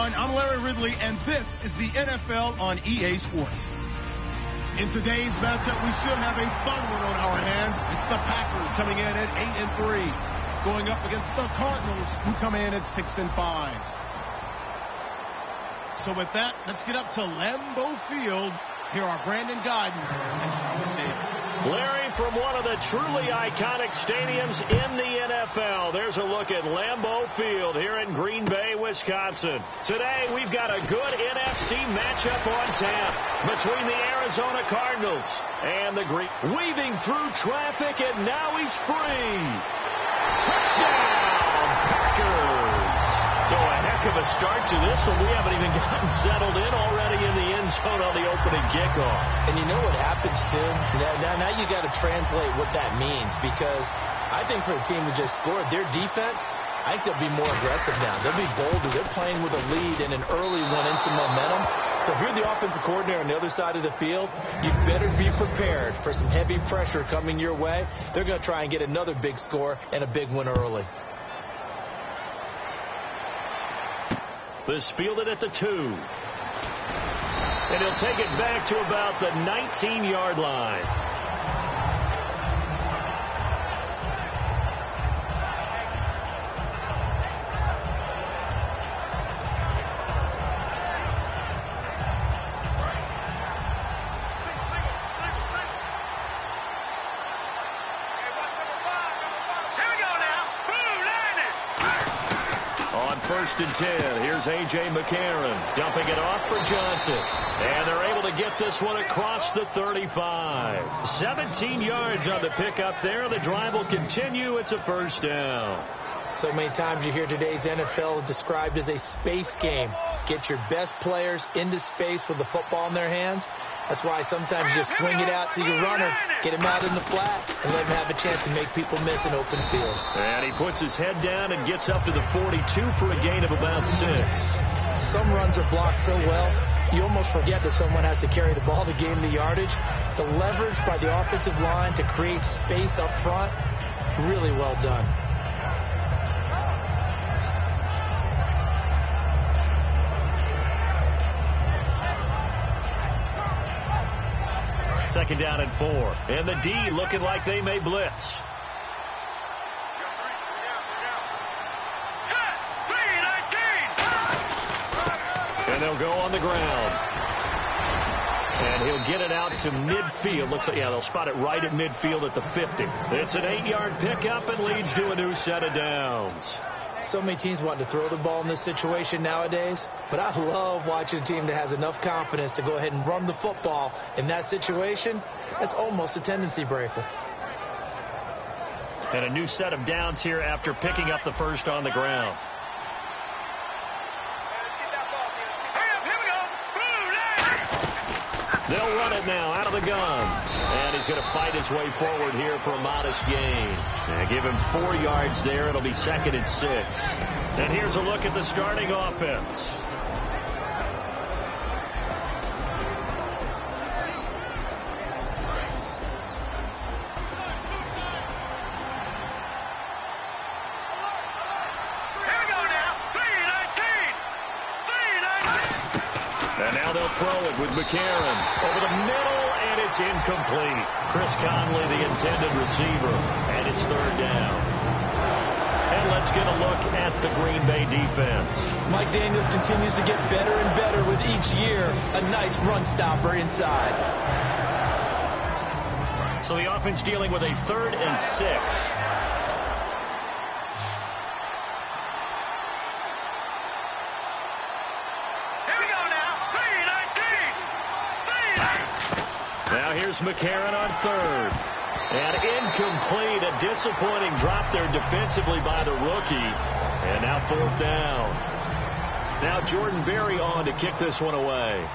everyone. I'm Larry Ridley, and this is the NFL on EA Sports. In today's matchup, we should have a fun one on our hands. It's the Packers coming in at 8-3, going up against the Cardinals, who come in at 6-5. So with that, let's get up to Lambeau Field. Here are Brandon Gaudin and Charles Davis. Larry, from one of the truly iconic stadiums in the NFL, there's a look at Lambeau Field here in Green Bay, Wisconsin. Today, we've got a good NFC matchup on tap between the Arizona Cardinals and the Green. Weaving through traffic, and now he's free. Touchdown, Packers. So a heck of a start to this one. We haven't even gotten settled in already in the end zone on the opening kickoff. And you know what happens, too? Now you got to translate what that means, because I think for the team who just scored, their defense, I think they'll be more aggressive now. They'll be bolder. They're playing with a lead and an early one and some momentum. So if you're the offensive coordinator on the other side of the field, you better be prepared for some heavy pressure coming your way. They're going to try and get another big score and a big one early. This fielded at the 2. And he'll take it back to about the 19-yard line. First and 10. Here's A.J. McCarron dumping it off for Johnson. And they're able to get this one across the 35. 17 yards on the pickup there. The drive will continue. It's a first down. So many times you hear today's NFL described as a space game. Get your best players into space with the football in their hands. That's why sometimes you just swing it out to your runner, get him out in the flat, and let him have a chance to make people miss an open field. And he puts his head down and gets up to the 42 for a gain of about 6. Some runs are blocked so well, you almost forget that someone has to carry the ball to gain the yardage. The leverage by the offensive line to create space up front, really well done. Second down and 4. And the D looking like they may blitz. And they'll go on the ground. And he'll get it out to midfield. Looks like, yeah, they'll spot it right at midfield at the 50. It's an 8-yard pickup and leads to a new set of downs. So many teams want to throw the ball in this situation nowadays, but I love watching a team that has enough confidence to go ahead and run the football in that situation. That's almost a tendency breaker. And a new set of downs here after picking up the first on the ground. They'll run it now out of the gun. And he's going to fight his way forward here for a modest gain. And give him 4 yards there. It'll be second and 6. And here's a look at the starting offense. And now they'll throw it with McCarron over the middle, and it's incomplete. Chris Conley, the intended receiver, and it's third down. And let's get a look at the Green Bay defense. Mike Daniels continues to get better and better with each year. A nice run stopper inside. So the offense dealing with a 3rd and 6. Now here's McCarron on 3rd. And incomplete. A disappointing drop there defensively by the rookie. And now 4th down. Now Jordan Berry on to kick this one away.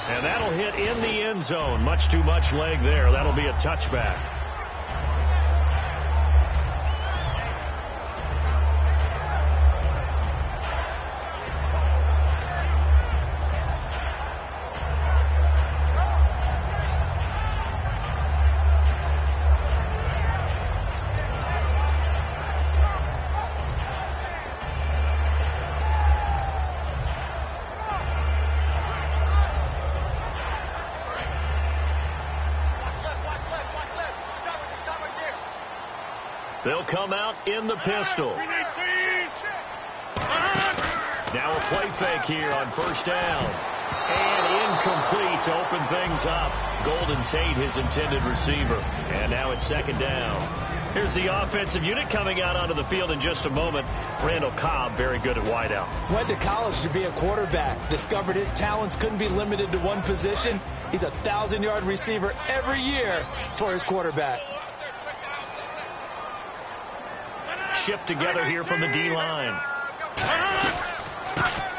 And that'll hit in the end zone. Much too much leg there. That'll be a touchback. They'll come out in the pistol. Now a play fake here on first down. And incomplete to open things up. Golden Tate, his intended receiver. And now it's second down. Here's the offensive unit coming out onto the field in just a moment. Randall Cobb, very good at wideout. Went to college to be a quarterback. Discovered his talents couldn't be limited to one position. He's a 1,000-yard receiver every year for his quarterback. Shift together here from the D-line.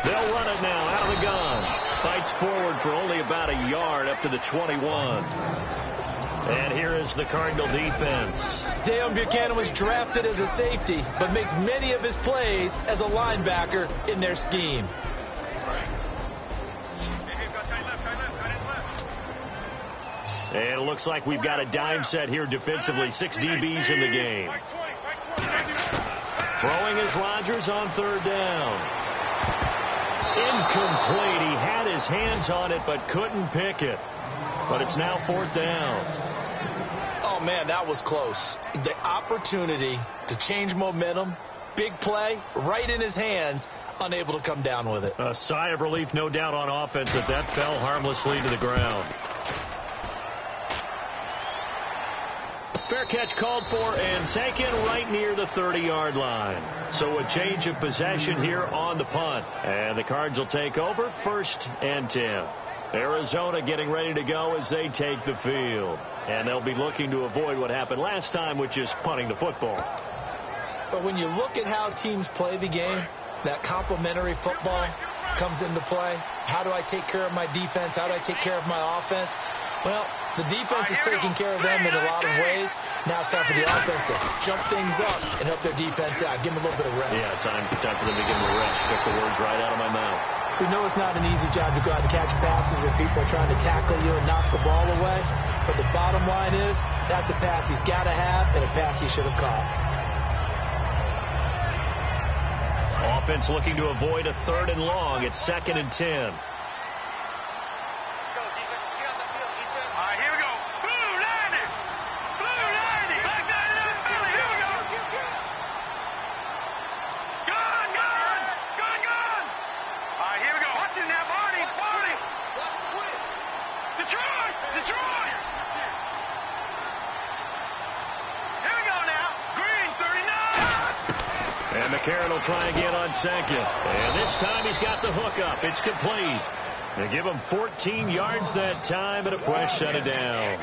They'll run it now out of the gun. Fights forward for only about a yard up to the 21. And here is the Cardinal defense. Deone Bucannon was drafted as a safety, but makes many of his plays as a linebacker in their scheme. And it looks like we've got a dime set here defensively. 6 DBs in the game. Throwing is Rodgers on third down. Incomplete. He had his hands on it but couldn't pick it. But it's now fourth down. Oh, man, that was close. The opportunity to change momentum, big play, right in his hands, unable to come down with it. A sigh of relief, no doubt, on offense that fell harmlessly to the ground. Fair catch called for and taken right near the 30-yard line. So a change of possession here on the punt. And the Cards will take over, 1st and 10. Arizona getting ready to go as they take the field. And they'll be looking to avoid what happened last time, which is punting the football. But when you look at how teams play the game, that complementary football comes into play. How do I take care of my defense? How do I take care of my offense? Well, the defense is taking care of them in a lot of ways. Now it's time for the offense to jump things up and help their defense out. Give them a little bit of rest. Yeah, time for them to give them a rest. Took the words right out of my mouth. We know it's not an easy job to go out and catch passes where people are trying to tackle you and knock the ball away. But the bottom line is, that's a pass he's got to have and a pass he should have caught. Offense looking to avoid a 3rd and long. It's 2nd and 10. McCarron will try again on 2nd. And this time he's got the hook up. It's complete. They give him 14 yards that time and a fresh set of downs.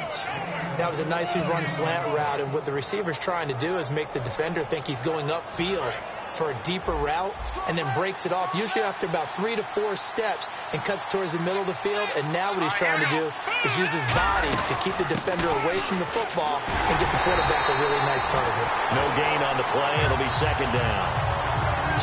That was a nicely run slant route, and what the receiver's trying to do is make the defender think he's going upfield for a deeper route and then breaks it off, usually after about 3 to 4 steps, and cuts towards the middle of the field. And now what he's trying to do is use his body to keep the defender away from the football and get the quarterback a really nice target. No gain on the play. It'll be 2nd down.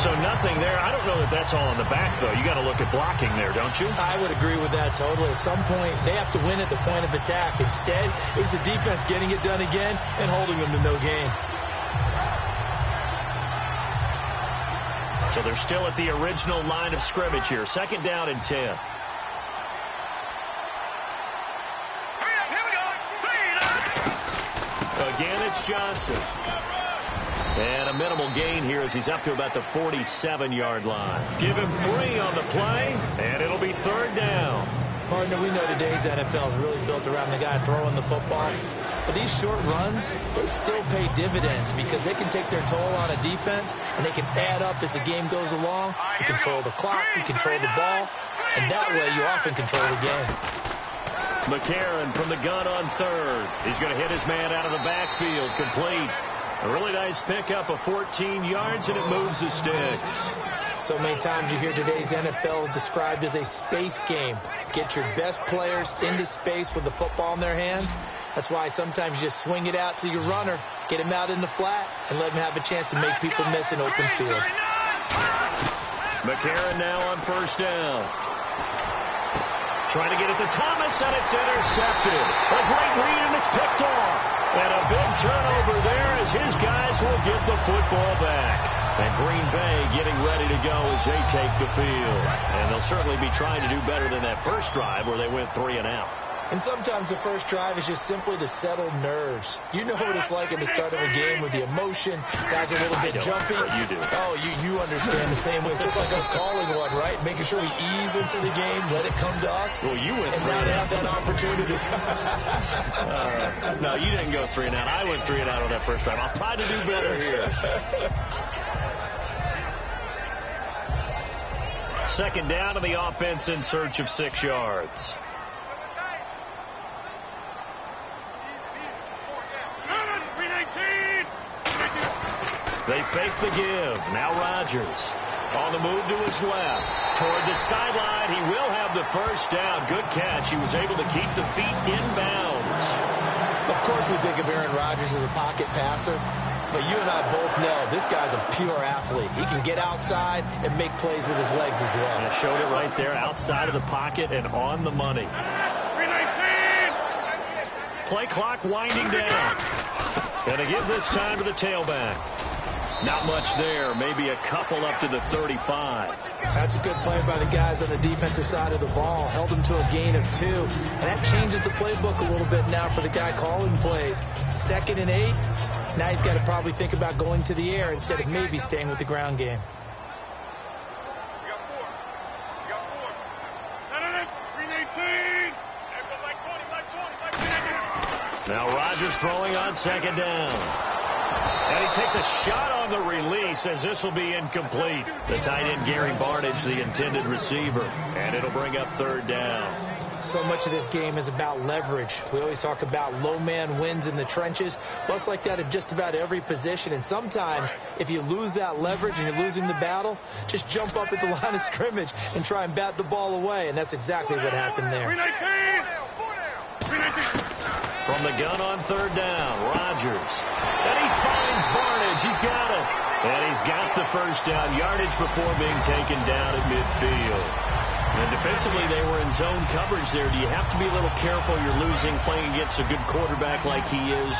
So nothing there. I don't know that that's all in the back, though. You got to look at blocking there, don't you? I would agree with that totally. At some point, they have to win at the point of attack. Instead, it was the defense getting it done again and holding them to no gain. So they're still at the original line of scrimmage here. 2nd down and 10. Again, it's Johnson. And a minimal gain here as he's up to about the 47-yard line. Give him 3 on the play, and it'll be 3rd down. Partner, we know today's NFL is really built around the guy throwing the football. But these short runs, they still pay dividends because they can take their toll on a defense, and they can add up as the game goes along. You control the clock, you control the ball, and that way you often control the game. McCarron from the gun on 3rd. He's going to hit his man out of the backfield, complete. A really nice pickup of 14 yards, and it moves the sticks. So many times you hear today's NFL described as a space game. Get your best players into space with the football in their hands. That's why sometimes you just swing it out to your runner, get him out in the flat, and let him have a chance to make people miss an open field. McCarron now on 1st down. Trying to get it to Thomas, and it's intercepted. A great read, and it's picked off. And a big turnover there as his guys will get the football back. And Green Bay getting ready to go as they take the field. And they'll certainly be trying to do better than that first drive where they went 3 and out. And sometimes the first drive is just simply to settle nerves. You know what it's like at the start of a game with the emotion. Guys are a little bit jumpy. You do. Oh, you understand the same way. It's just like us calling one, right? Making sure we ease into the game, let it come to us. Well, you went and 3 now and to out. have that opportunity. No, you didn't go 3 and out. I went 3 and out on that first drive. I'll try to do better here. Second down, and the offense in search of 6 yards. They fake the give. Now Rodgers on the move to his left. Toward the sideline. He will have the first down. Good catch. He was able to keep the feet in bounds. Of course we think of Aaron Rodgers as a pocket passer, but you and I both know this guy's a pure athlete. He can get outside and make plays with his legs as well. And it showed it right there, outside of the pocket and on the money. Play clock winding down. And to give this time to the tailback. Not much there. Maybe a couple up to the 35. That's a good play by the guys on the defensive side of the ball. Held them to a gain of 2. And that changes the playbook a little bit now for the guy calling plays. 2nd and 8. Now he's got to probably think about going to the air instead of maybe staying with the ground game. Now Rodgers throwing on 2nd down. And he takes a shot on the release as this will be incomplete. The tight end Gary Barnidge, the intended receiver. And it'll bring up 3rd down. So much of this game is about leverage. We always talk about low man wins in the trenches. Well, it's like that at just about every position. And sometimes if you lose that leverage and you're losing the battle, just jump up at the line of scrimmage and try and bat the ball away. And that's exactly what happened there. From the gun on 3rd down, Rodgers. And he finds Barnidge. He's got it. And he's got the first down yardage before being taken down at midfield. And defensively, they were in zone coverage there. Do you have to be a little careful? You're losing, playing against a good quarterback like he is,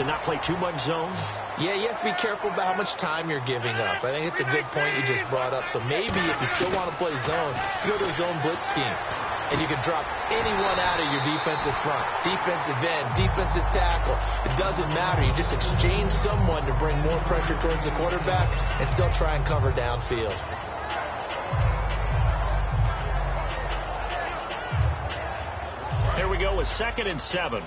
to not play too much zone? Yeah, you have to be careful about how much time you're giving up. I think it's a good point you just brought up. So maybe if you still want to play zone, you go to a zone blitz scheme. And you can drop anyone out of your defensive front, defensive end, defensive tackle. It doesn't matter. You just exchange someone to bring more pressure towards the quarterback and still try and cover downfield. Here we go with 2nd and 7.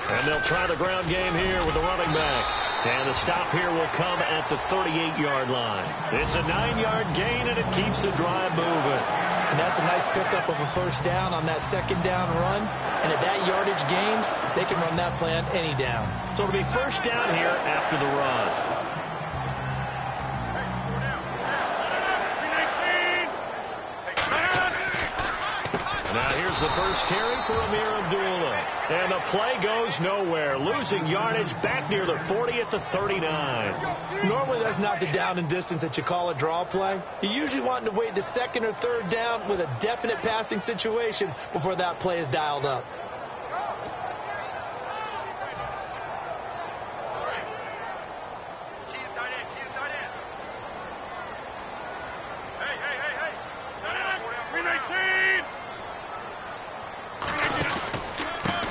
And they'll try the ground game here with the running back. And the stop here will come at the 38-yard line. It's a 9-yard gain, and it keeps the drive moving. And that's a nice pickup of a first down on that 2nd down run. And at that yardage gained, they can run that play on any down. So it'll be first down here after the run. Now here's the first carry for Amir Abdullah. And the play goes nowhere. Losing yardage back near the 40 at the 39. Normally that's not the down and distance that you call a draw play. You usually want to wait to 2nd or 3rd down with a definite passing situation before that play is dialed up.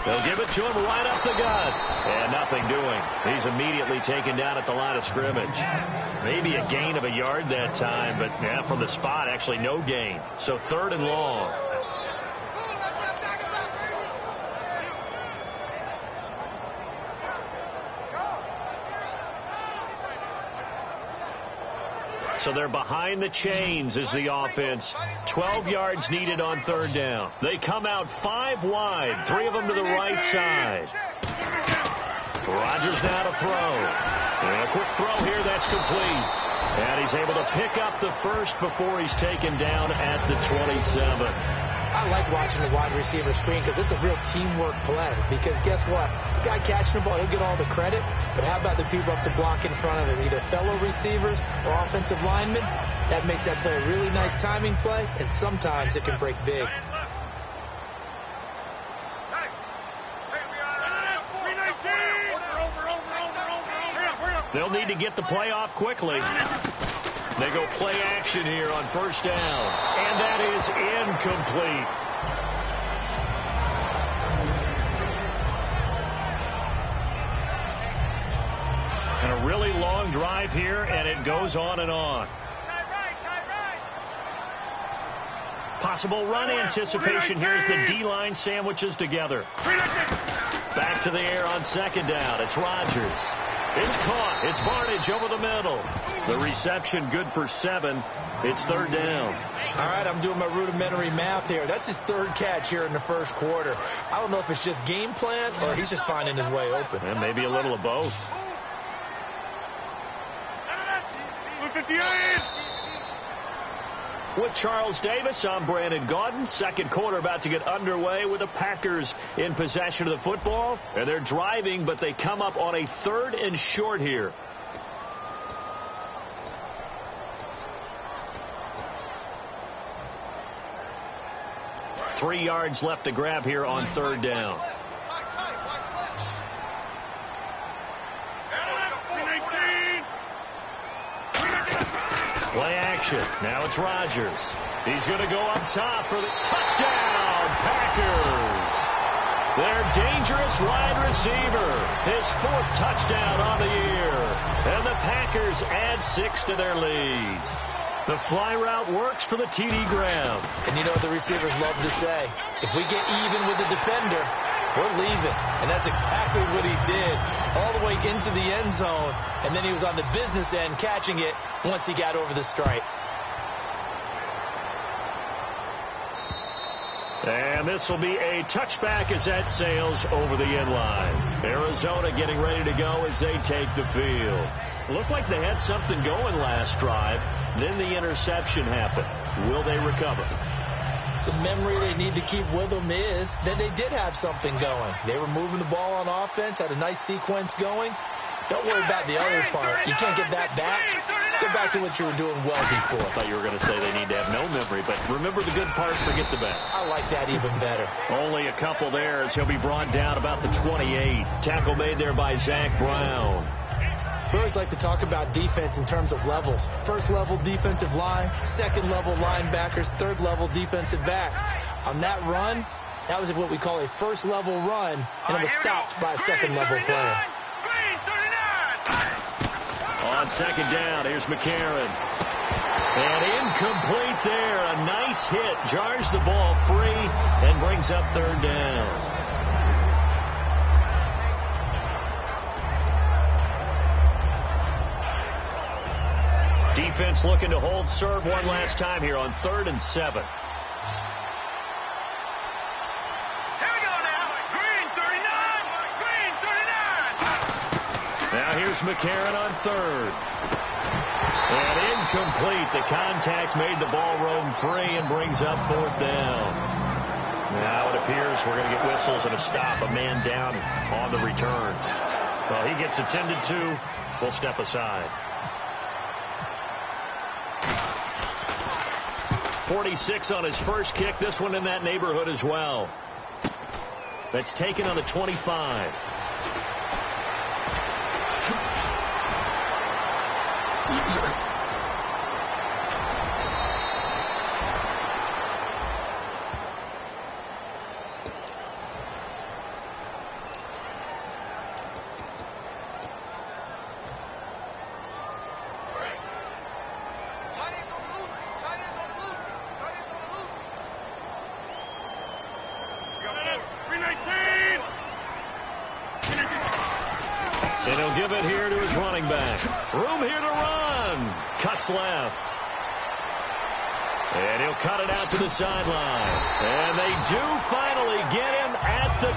They'll give it to him right up the gut. And nothing doing. He's immediately taken down at the line of scrimmage. Maybe a gain of a yard that time, but yeah, from the spot, actually no gain. So 3rd and long. So they're behind the chains as the offense. 12 yards needed on 3rd down. They come out 5 wide. 3 of them to the right side. Rodgers now to throw. And a quick throw here. That's complete. And he's able to pick up the first before he's taken down at the 27. I like watching the wide receiver screen because it's a real teamwork play. Because guess what? The guy catching the ball, he'll get all the credit. But how about the people up to block in front of him? Either fellow receivers or offensive linemen. That makes that play a really nice timing play. And sometimes it can break big. They'll need to get the play off quickly. They go play action here on first down. And that is incomplete. And a really long drive here, and it goes on and on. Possible run anticipation here as the D-line sandwiches together. Back to the air on second down. It's Rodgers. It's caught. It's Barnidge over the middle. The reception good for 7. It's third down. All right, I'm doing my rudimentary math here. That's his third catch here in the first quarter. I don't know if it's just game plan or he's just finding his way open. And maybe a little of both. 58. With Charles Davis, I'm Brandon Gaudin. Second quarter about to get underway with the Packers in possession of the football. And they're driving, but they come up on a 3rd and short here. Three yards left to grab here on third down. Play action. Now it's Rodgers. He's going to go up top for the touchdown, Packers. Their dangerous wide receiver. His 4th touchdown on the year. And the Packers add 6 to their lead. The fly route works for the TD grab. And you know what the receivers love to say? If we get even with the defender, we're leaving. And that's exactly what he did. All the way into the end zone. And then he was on the business end catching it once he got over the stripe. And this will be a touchback as that sails over the end line. Arizona getting ready to go as they take the field. Looked like they had something going last drive. Then the interception happened. Will they recover? The memory they need to keep with them is that they did have something going. They were moving the ball on offense, had a nice sequence going. Don't worry about the other part. You can't get that back. Let's go back to what you were doing well before. I thought you were going to say they need to have no memory, but remember the good part, forget the bad. I like that even better. Only a couple there as he'll be brought down about the 28. Tackle made there by Zach Brown. We always like to talk about defense in terms of levels. First level defensive line, second level linebackers, third level defensive backs. On that run, that was what we call a first level run, and it was stopped by a second level player. On second down, here's McCarron. And incomplete there. A nice hit. Jars the ball free and brings up third down. Defense looking to hold serve one last time here on 3rd and 7. Now here's McCarron on 3rd. And incomplete. The contact made the ball roam free and brings up 4th down. Now it appears we're going to get whistles and a stop. A man down on the return. Well, he gets attended to. We'll step aside. 46 on his first kick. This one in that neighborhood as well. That's taken on the 25. And he'll give it here to his running back. Room here to run. Cuts left. And he'll cut it out to the sideline. And they do finally get him at the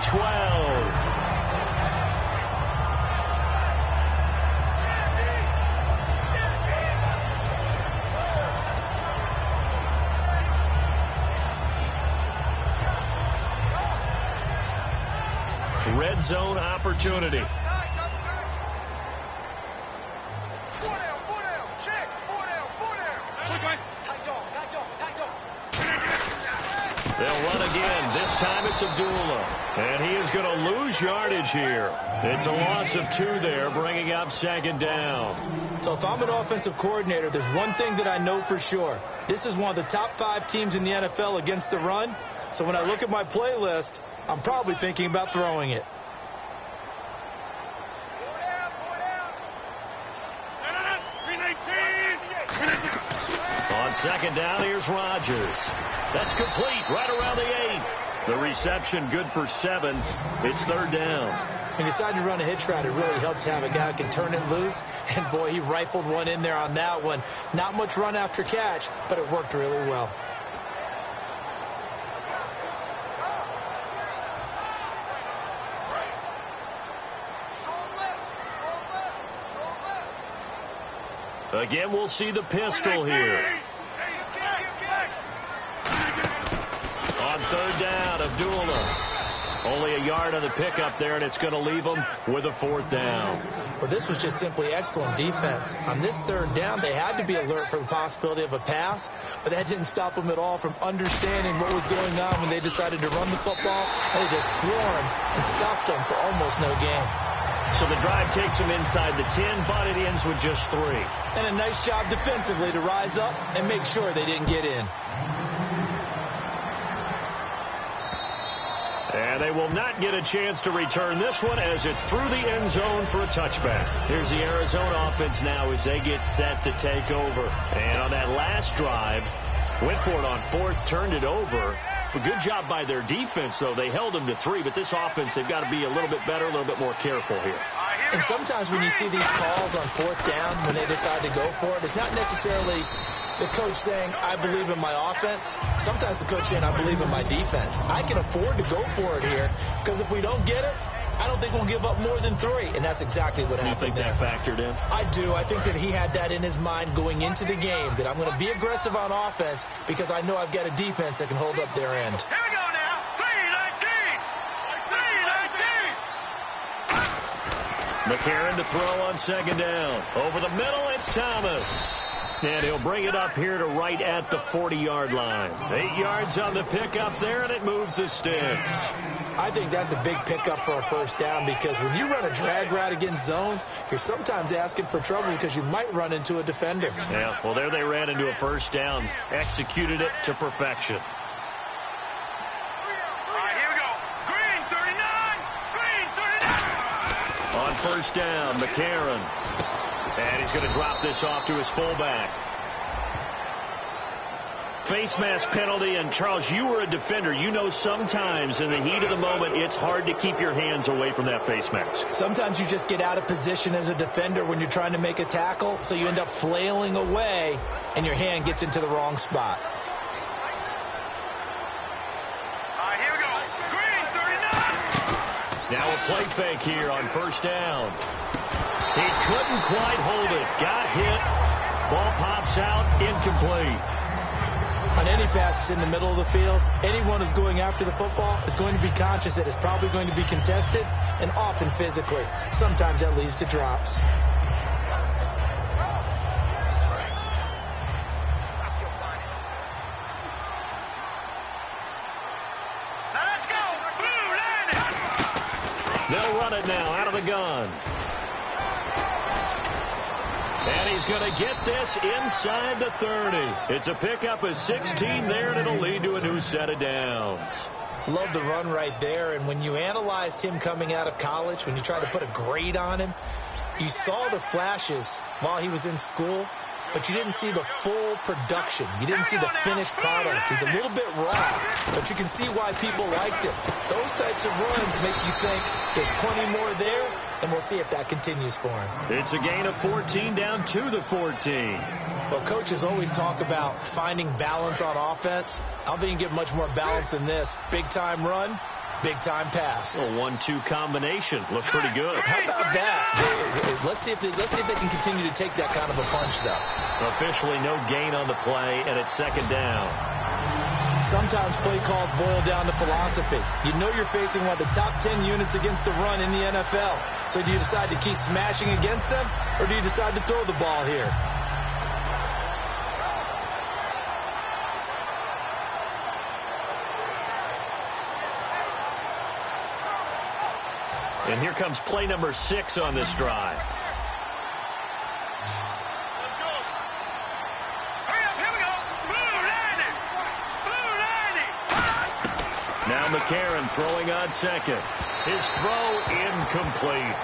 12. Red zone opportunity. They'll run again, this time it's Abdullah. And he is going to lose yardage here. It's a loss of 2 there, bringing up second down. So if I'm an offensive coordinator, there's one thing that I know for sure. This is one of the top 5 teams in the NFL against the run. So when I look at my playlist, I'm probably thinking about throwing it. On second down, here's Rodgers. That's complete right around the 8. The reception good for 7. It's third down. When you decide to run a hitch route, it really helps to have a guy who can turn it loose. And, boy, he rifled one in there on that one. Not much run after catch, but it worked really well. Again, we'll see the pistol here. On third down, Abdullah. Only a yard on the pickup there, and it's going to leave them with a 4th down. Well, this was just simply excellent defense. On this third down, they had to be alert for the possibility of a pass, but that didn't stop them at all from understanding what was going on when they decided to run the football. They just swarmed and stopped them for almost no gain. So the drive takes them inside the 10, but it ends with just 3. And a nice job defensively to rise up and make sure they didn't get in. And they will not get a chance to return this one as it's through the end zone for a touchback. Here's the Arizona offense now as they get set to take over. And on that last drive, went for it on 4th, turned it over. A good job by their defense, though. They held them to 3, but this offense, they've got to be a little bit better, a little bit more careful here. And sometimes when you see these calls on 4th down, when they decide to go for it, it's not necessarily the coach saying, I believe in my offense. Sometimes the coach saying, I believe in my defense. I can afford to go for it here because if we don't get it, I don't think we'll give up more than 3. And that's exactly what happened there. You think that factored in? I do. I think that he had that in his mind going into the game, that I'm going to be aggressive on offense because I know I've got a defense that can hold up their end. Here we go now. 3-19. 3-19. McCarron to throw on second down. Over the middle, it's Thomas. And he'll bring it up here to right at the 40-yard line. 8 yards on the pickup there, and it moves the sticks. I think that's a big pickup for a first down because when you run a drag route against zone, you're sometimes asking for trouble because you might run into a defender. Yeah, well, there they ran into a first down, executed it to perfection. All right, here we go. Green, 39. Green, 39. On first down, McCarron. And he's going to drop this off to his fullback. Face mask penalty, and Charles, you were a defender. You know sometimes in the heat of the moment, it's hard to keep your hands away from that face mask. Sometimes you just get out of position as a defender when you're trying to make a tackle, so you end up flailing away, and your hand gets into the wrong spot. All right, here we go. Green, 39. Now a play fake here on first down. He couldn't quite hold it. Got hit. Ball pops out. Incomplete. On any passes in the middle of the field, anyone who's going after the football is going to be conscious that it's probably going to be contested and often physically. Sometimes that leads to drops. Now let's go. Blue, landing. They'll run it now out of the gun. And he's going to get this inside the 30. It's a pickup of 16 there, and it'll lead to a new set of downs. Love the run right there. And when you analyzed him coming out of college, when you tried to put a grade on him, you saw the flashes while he was in school, but you didn't see the full production. You didn't see the finished product. He's a little bit raw, but you can see why people liked it. Those types of runs make you think there's plenty more there, and we'll see if that continues for him. It's a gain of 14 down to the 14. Well, coaches always talk about finding balance on offense. I don't think you can get much more balance than this. Big-time run, big-time pass. A 1-2 combination. Looks pretty good. How about that? Let's see if they can continue to take that kind of a punch, though. Officially no gain on the play, and it's second down. Sometimes play calls boil down to philosophy. You know you're facing one of the top 10 units against the run in the NFL. So do you decide to keep smashing against them, or do you decide to throw the ball here? And here comes play number 6 on this drive. Let's go. Hurry up, here we go. Blue 90. Blue 90. Now McCarron throwing on second. His throw incomplete.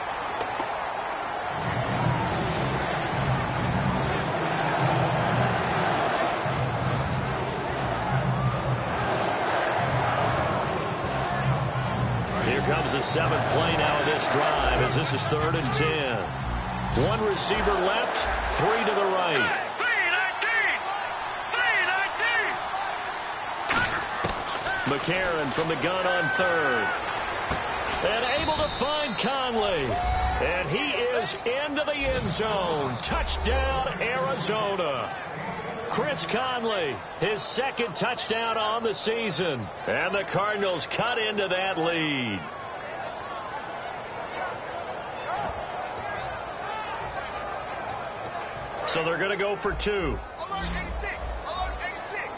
Here comes the 7th play now of this drive as this is 3rd and 10. One receiver left, 3 to the right. 3-19. McCarron from the gun on 3rd. And able to find Conley. And he is into the end zone. Touchdown, Arizona. Chris Conley, his 2nd touchdown on the season. And the Cardinals cut into that lead. So they're going to go for 2. Alert 86. Alert 86.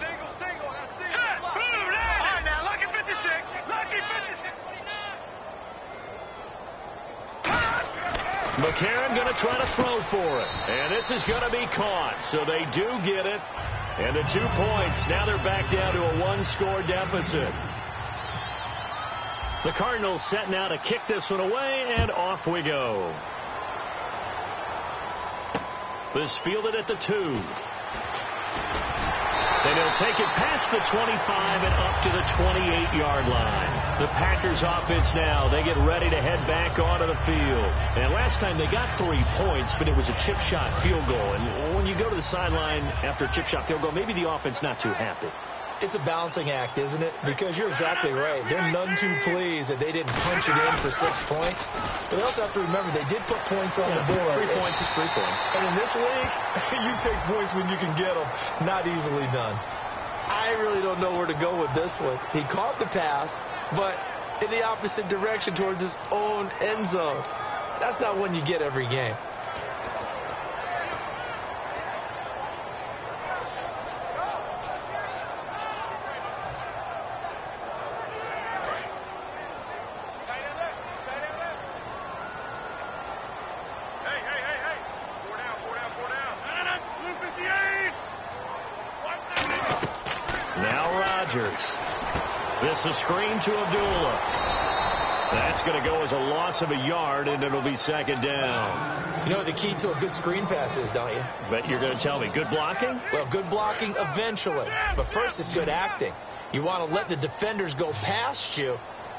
Single. Got a single. All right, now, lucky 56. Lucky 56. McCarron going to try to throw for it. And this is going to be caught. So they do get it. And the 2 points. Now they're back down to a 1-score deficit. The Cardinals set now to kick this one away. And off we go. This fielded at the 2. And he'll take it past the 25 and up to the 28-yard line. The Packers offense now, they get ready to head back onto the field. And last time they got 3 points, but it was a chip shot field goal. And when you go to the sideline after a chip shot field goal, maybe the offense not too happy. It's a balancing act, isn't it? Because you're exactly right. They're none too pleased that they didn't punch it in for 6 points. But they also have to remember they did put points on the board. 3 points is 3 points. And in this league, you take points when you can get them. Not easily done. I really don't know where to go with this one. He caught the pass, but in the opposite direction towards his own end zone. That's not one you get every game. This is a screen to Abdullah. That's going to go as a loss of a yard, and it'll be 2nd down. You know what the key to a good screen pass is, don't you? But you're going to tell me, good blocking? Well, good blocking eventually. But first, it's good acting. You want to let the defenders go past you,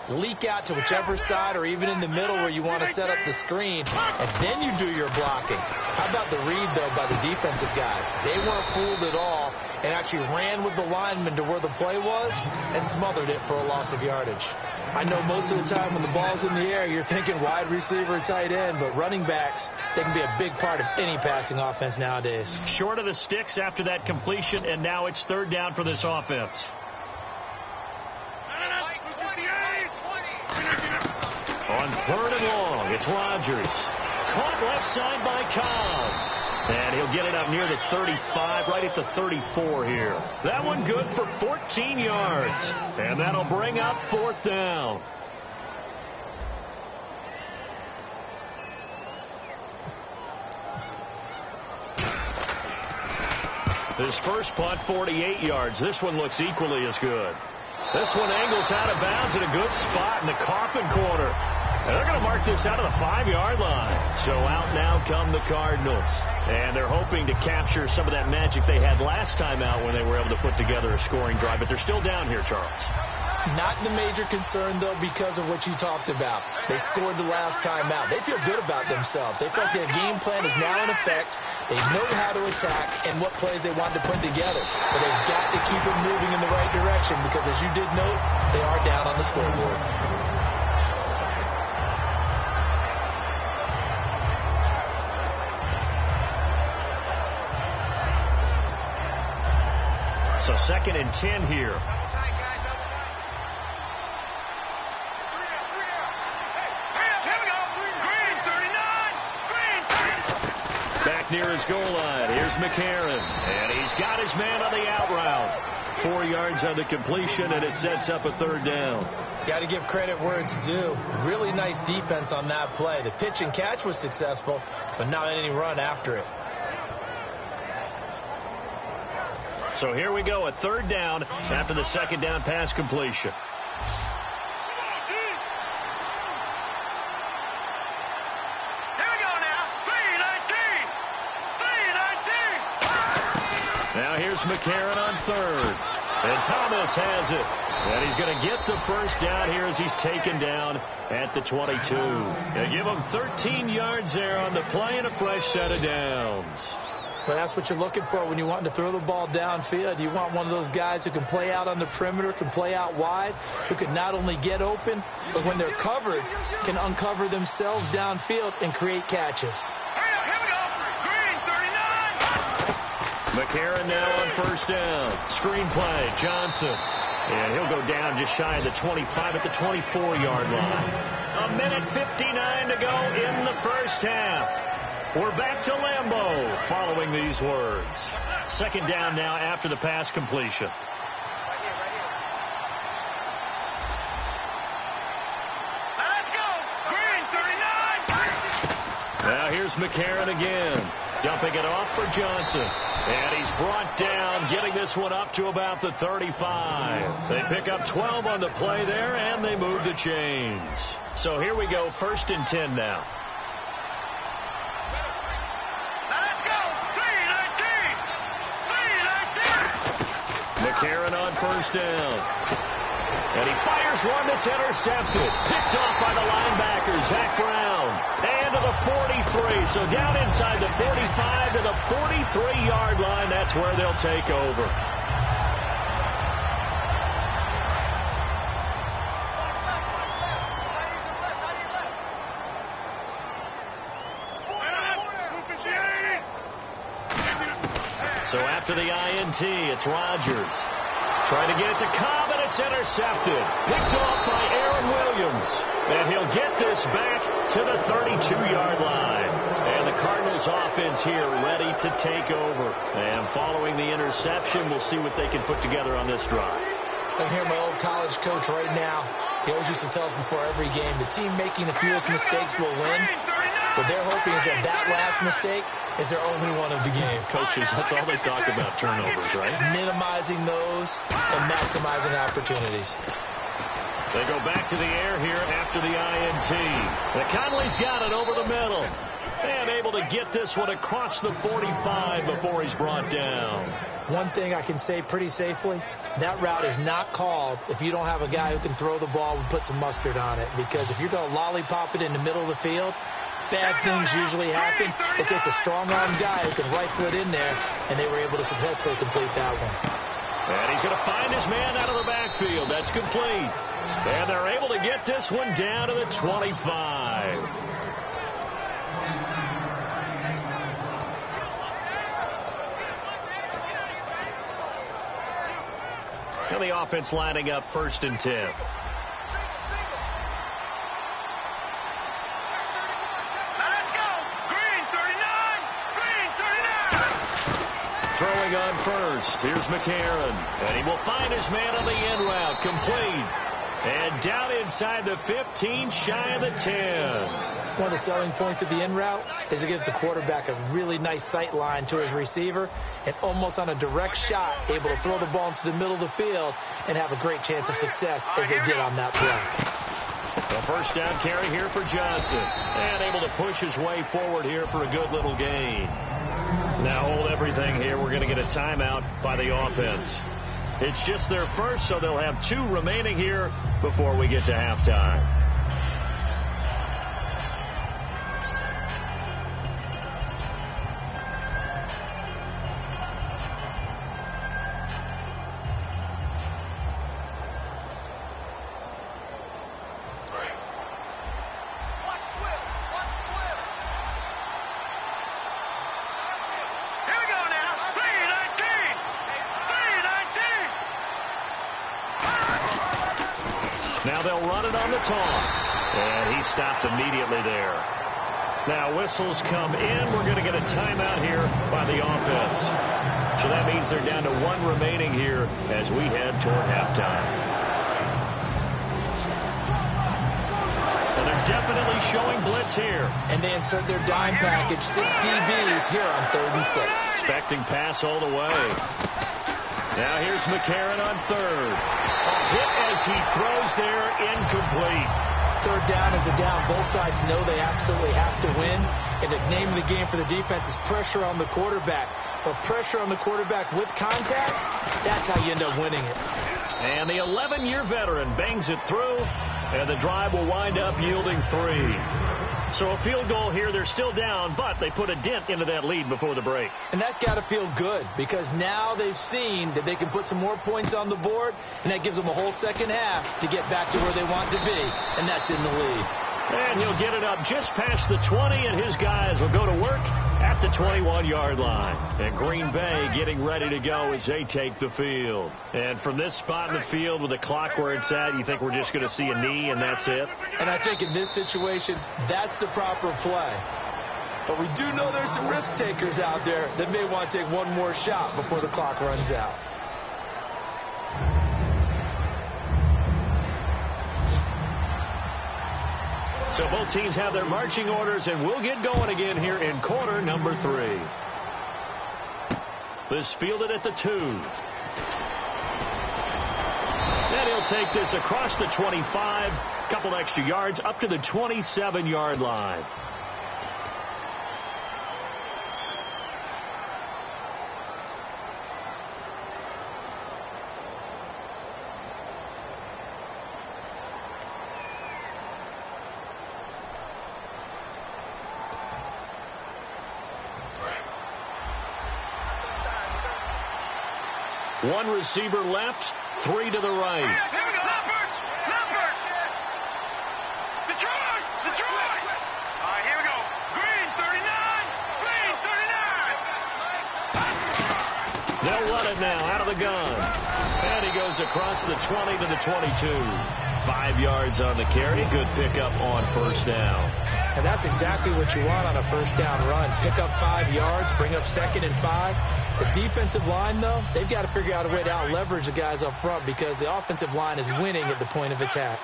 leak out to whichever side or even in the middle where you want to set up the screen, and then you do your blocking. How about the read, though, by the defensive guys? They weren't fooled at all and actually ran with the lineman to where the play was and smothered it for a loss of yardage. I know most of the time when the ball's in the air, you're thinking wide receiver, tight end, but running backs, they can be a big part of any passing offense nowadays. Short of the sticks after that completion, and now it's 3rd down for this offense. On 3rd and long, it's Rodgers. Caught left side by Cobb. And he'll get it up near the 35, right at the 34 here. That one good for 14 yards. And that'll bring up 4th down. His first punt, 48 yards. This one looks equally as good. This one angles out of bounds at a good spot in the coffin corner. And they're going to mark this out of the 5-yard line. So out now come the Cardinals. And they're hoping to capture some of that magic they had last time out when they were able to put together a scoring drive. But they're still down here, Charles. Not the major concern, though, because of what you talked about. They scored the last time out. They feel good about themselves. They feel like their game plan is now in effect. They know how to attack and what plays they want to put together. But they've got to keep it moving in the right direction because, as you did note, they are down on the scoreboard. So 2nd and 10 here. Back near his goal line. Here's McCarron. And he's got his man on the out route. 4 yards on the completion, and it sets up a 3rd down. Got to give credit where it's due. Really nice defense on that play. The pitch and catch was successful, but not any run after it. So here we go, a 3rd down after the 2nd down pass completion. Now here's McCarron on 3rd. And Thomas has it. And he's going to get the 1st down here as he's taken down at the 22. They give him 13 yards there on the play and a fresh set of downs. Well, that's what you're looking for when you want to throw the ball downfield. You want one of those guys who can play out on the perimeter, can play out wide, who can not only get open, but when they're covered, can uncover themselves downfield and create catches. McCarron now on 1st down. Screenplay, Johnson. And he'll go down just shy of the 25 at the 24-yard line. 1:59 to go in the 1st half. We're back to Lambeau following these words. 2nd down now after the pass completion. Let's go. Green, 39. Now here's McCarron again. Dumping it off for Johnson. And he's brought down, getting this one up to about the 35. They pick up 12 on the play there, and they move the chains. So here we go, 1st and 10 now. Let's go. 3-19. McCarron on 1st down. And he fires one that's intercepted. Picked off by the linebacker, Zach Brown. And to the 43. So down inside the 45 to the 43-yard line. That's where they'll take over. So after the INT, it's Rodgers. Trying to get it to Cobb, and it's intercepted. Picked off by Aaron Williams. And he'll get this back to the 32-yard line. And the Cardinals offense here ready to take over. And following the interception, we'll see what they can put together on this drive. I'm hearing my old college coach right now. He always used to tell us before every game, the team making the fewest mistakes will win. What they're hoping is that that last mistake is their only one of the game. Coaches, that's all they talk about, turnovers, right? Minimizing those and maximizing opportunities. They go back to the air here after the INT. And Conley's got it over the middle. And able to get this one across the 45 before he's brought down. One thing I can say pretty safely, that route is not called if you don't have a guy who can throw the ball and put some mustard on it. Because if you're going to lollipop it in the middle of the field, bad things usually happen. It takes a strong-arm guy who can rifle it in there, and they were able to successfully complete that one. And he's going to find his man out of the backfield. That's complete. And they're able to get this one down to the 25. And the offense lining up 1st and 10. Throwing on 1st. Here's McCarron. And he will find his man on the in route. Complete. And down inside the 15, shy of the 10. One of the selling points of the in route is it gives the quarterback a really nice sight line to his receiver and almost on a direct shot able to throw the ball into the middle of the field and have a great chance of success as they did on that play. The 1st down carry here for Johnson. And able to push his way forward here for a good little gain. Now hold everything here. We're going to get a timeout by the offense. It's just their first, so they'll have 2 remaining here before we get to halftime. Now they'll run it on the toss. And he stopped immediately there. Now whistles come in. We're going to get a timeout here by the offense. So that means they're down to 1 remaining here as we head toward halftime. And they're definitely showing blitz here. And they insert their dime package, 6 DBs here on 3rd and 6. Expecting pass all the way. Now here's McCarron on 3rd. A hit as he throws there, incomplete. 3rd down is the down. Both sides know they absolutely have to win. And the name of the game for the defense is pressure on the quarterback. But pressure on the quarterback with contact, that's how you end up winning it. And the 11-year veteran bangs it through, and the drive will wind up yielding 3. So a field goal here. They're still down, but they put a dent into that lead before the break. And that's got to feel good because now they've seen that they can put some more points on the board, and that gives them a whole second half to get back to where they want to be, and that's in the lead. And he'll get it up just past the 20, and his guys will go to work at the 21-yard line. And Green Bay getting ready to go as they take the field. And from this spot in the field with the clock where it's at, you think we're just going to see a knee and that's it? And I think in this situation, that's the proper play. But we do know there's some risk takers out there that may want to take one more shot before the clock runs out. So both teams have their marching orders, and we'll get going again here in quarter number 3. This fielded at the 2. Then he'll take this across the 25, couple extra yards up to the 27-yard line. One receiver left, 3 to the right. Here we go. Numbers. Detroit. All right, here we go. Green 39. They'll run it now out of the gun. And he goes across the 20 to the 22. 5 yards on the carry. Good pickup on first down. And that's exactly what you want on a first down run. Pick up 5 yards, bring up 2nd and 5. The defensive line, though, they've got to figure out a way to out-leverage the guys up front because the offensive line is winning at the point of attack.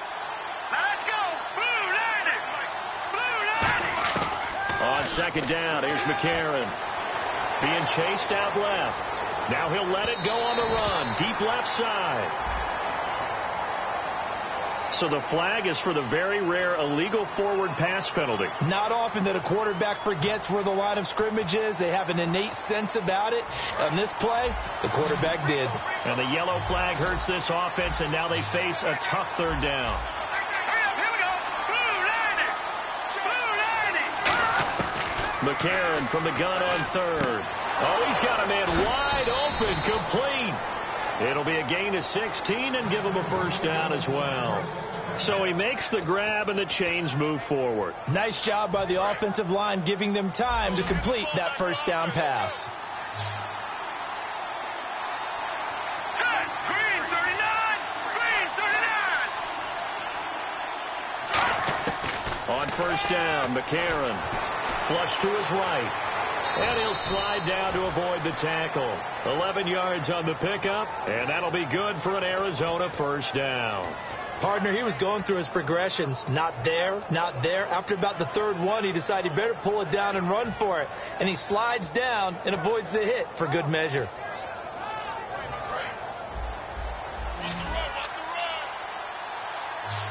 Let's go. Blue 90. On second down, here's McCarron. Being chased out left. Now he'll let it go on the run. Deep left side. So the flag is for the very rare illegal forward pass penalty. Not often that a quarterback forgets where the line of scrimmage is. They have an innate sense about it. On this play, the quarterback did. And the yellow flag hurts this offense, and now they face a tough 3rd down. Here we go. Blue 90. McCarron from the gun on 3rd. Oh, he's got a man wide open, complete. It'll be a gain of 16 and give him a first down as well. So he makes the grab and the chains move forward. Nice job by the offensive line giving them time to complete that first down pass. Green 39. On first down, McCarron flush to his right. And he'll slide down to avoid the tackle. 11 yards on the pickup, and that'll be good for an Arizona first down. Partner, he was going through his progressions. Not there, not there. After about the 3rd one, he decided he better pull it down and run for it. And he slides down and avoids the hit for good measure.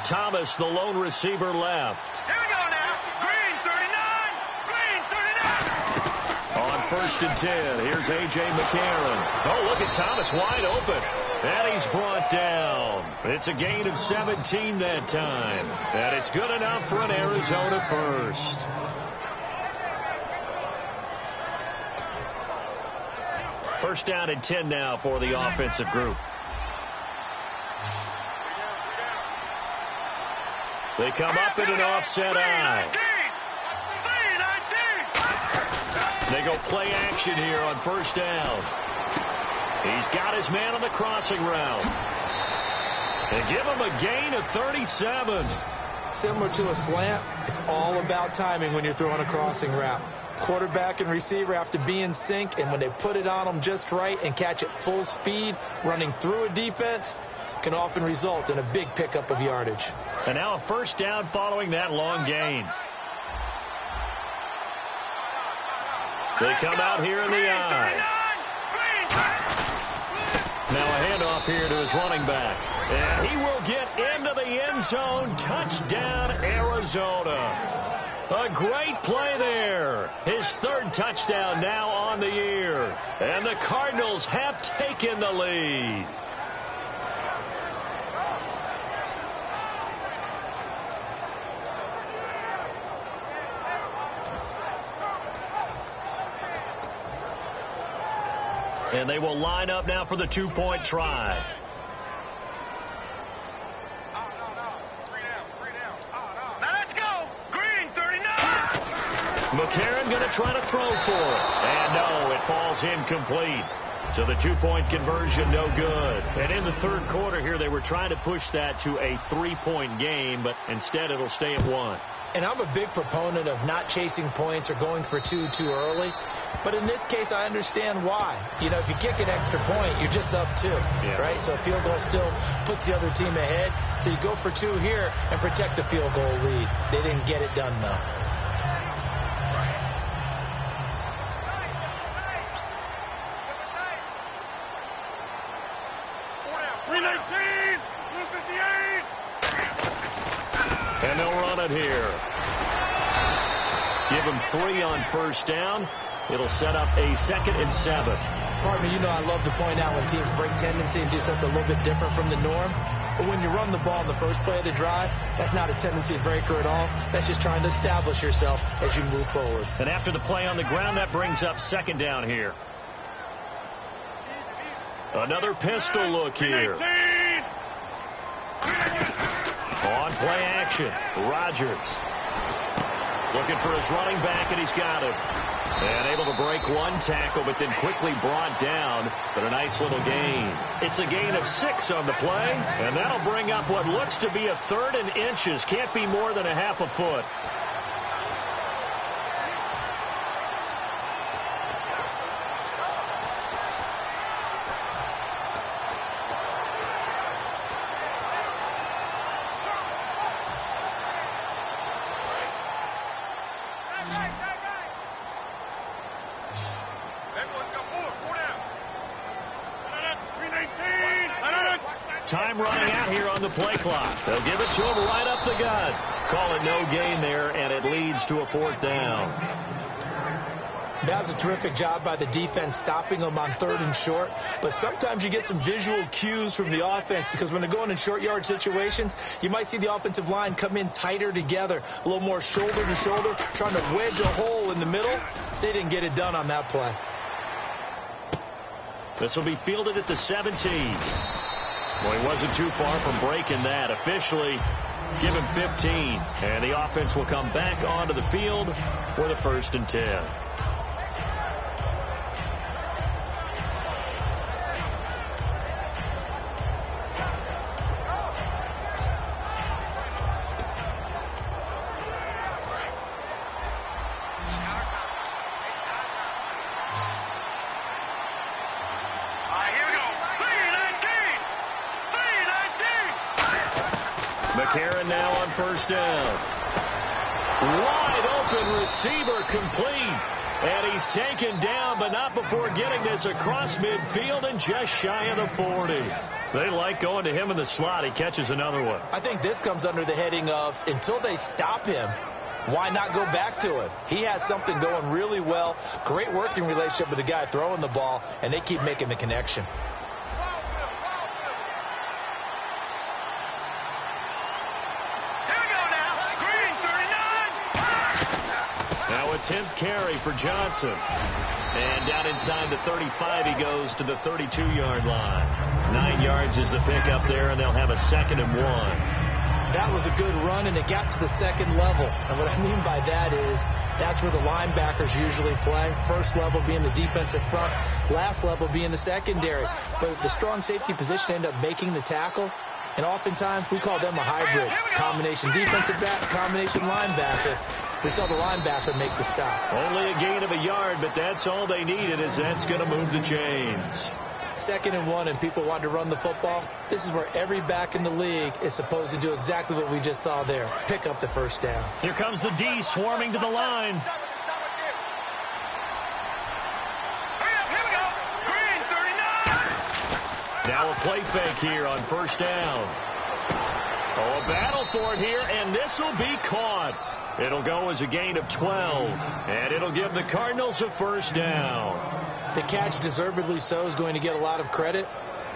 Thomas, the lone receiver, left. Here we go now. Green 39. On 1st and 10, here's A.J. McCarron. Oh, look at Thomas wide open. And he's brought down. It's a gain of 17 that time. And it's good enough for an Arizona first. First down and 10 now for the offensive group. They come up in an offset eye. They go play action here on first down. He's got his man on the crossing route. They give him a gain of 37. Similar to a slant, it's all about timing when you're throwing a crossing route. Quarterback and receiver have to be in sync, and when they put it on them just right and catch it full speed, running through a defense, can often result in a big pickup of yardage. And now a first down following that long gain. They come out here in the eye. Now a handoff here to his running back. And he will get into the end zone. Touchdown, Arizona. A great play there. His third touchdown now on the year. And the Cardinals have taken the lead. And they will line up now for the two-point try. Now let's go. Green, 39. McCarron going to try to throw for it. And no, it falls incomplete. So the two-point conversion, no good. And in the third quarter here, they were trying to push that to a three-point game, but instead it'll stay at one. And I'm a big proponent of not chasing points or going for two too early. But in this case, I understand why. You know, if you kick an extra point, you're just up two, right? So a field goal still puts the other team ahead. So you go for two here and protect the field goal lead. They didn't get it done, though. And they'll run it here. Give them 3 on first down. It'll set up a 2nd and 7. Pardon me, you know I love to point out when teams break tendency and do something a little bit different from the norm. But when you run the ball in the first play of the drive, that's not a tendency breaker at all. That's just trying to establish yourself as you move forward. And after the play on the ground, that brings up 2nd down here. Another pistol look here. On play action, Rodgers looking for his running back, and he's got him. And able to break one tackle, but then quickly brought down. But a nice little gain. It's a gain of 6 on the play, and that'll bring up what looks to be a 3rd and inches. Can't be more than a half a foot. Time running out here on the play clock. They'll give it to him right up the gut. Call it no gain there, and it leads to a 4th down. That was a terrific job by the defense stopping them on 3rd and short. But sometimes you get some visual cues from the offense, because when they're going in short yard situations, you might see the offensive line come in tighter together, a little more shoulder to shoulder, trying to wedge a hole in the middle. They didn't get it done on that play. This will be fielded at the 17. Well, he wasn't too far from breaking that. Officially, give him 15. And the offense will come back onto the field for the 1st and 10. McCarron now on first down. Wide open receiver complete. And he's taken down, but not before getting this across midfield and just shy of the 40. They like going to him in the slot. He catches another one. I think this comes under the heading of, until they stop him, why not go back to it? He has something going really well. Great working relationship with the guy throwing the ball, and they keep making the connection. Now a 10th carry for Johnson. And down inside the 35, he goes to the 32-yard line. 9 yards is the pickup there, and they'll have a 2nd and 1. That was a good run, and it got to the 2nd level. And what I mean by that is that's where the linebackers usually play. First level being the defensive front, last level being the secondary. But the strong safety position ended up making the tackle. And oftentimes, we call them a hybrid. Combination defensive back, combination linebacker. We saw the linebacker make the stop. Only a gain of a yard, but that's all they needed, as that's going to move the chains. 2nd and 1, and people want to run the football. This is where every back in the league is supposed to do exactly what we just saw there. Pick up the first down. Here comes the D swarming to the line. Now a play fake here on first down. Oh, a battle for it here, and this will be caught. It'll go as a gain of 12, and it'll give the Cardinals a first down. The catch, deservedly so, is going to get a lot of credit,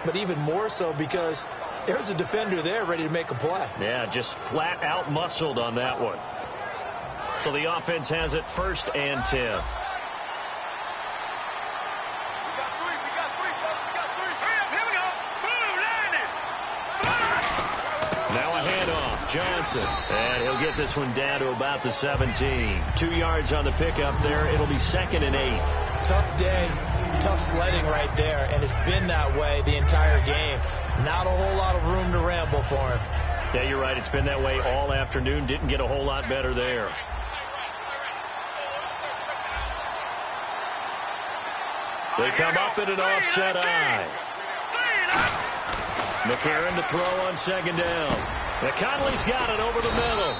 but even more so because there's a defender there ready to make a play. Yeah, just flat out muscled on that one. So the offense has it 1st and 10. Johnson, and he'll get this one down to about the 17. 2 yards on the pickup there. It'll be 2nd and 8. Tough day, tough sledding right there, and it's been that way the entire game. Not a whole lot of room to ramble for him. Yeah, you're right. It's been that way all afternoon. Didn't get a whole lot better there. They come up at an offset eye. McCarron to throw on 2nd down. Conley's got it over the middle.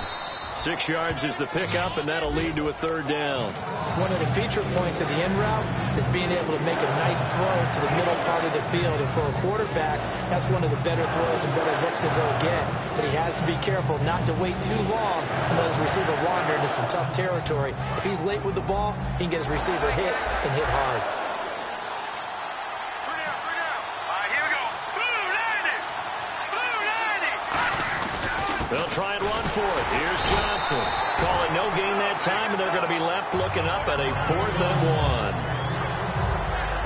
6 yards is the pickup, and that'll lead to a 3rd down. One of the feature points of the end route is being able to make a nice throw to the middle part of the field. And for a quarterback, that's one of the better throws and better looks that he'll get. But he has to be careful not to wait too long and let his receiver wander into some tough territory. If he's late with the ball, he can get his receiver hit and hit hard. They'll try and run for it. Here's Johnson. Call it no gain that time, and they're going to be left looking up at a 4th and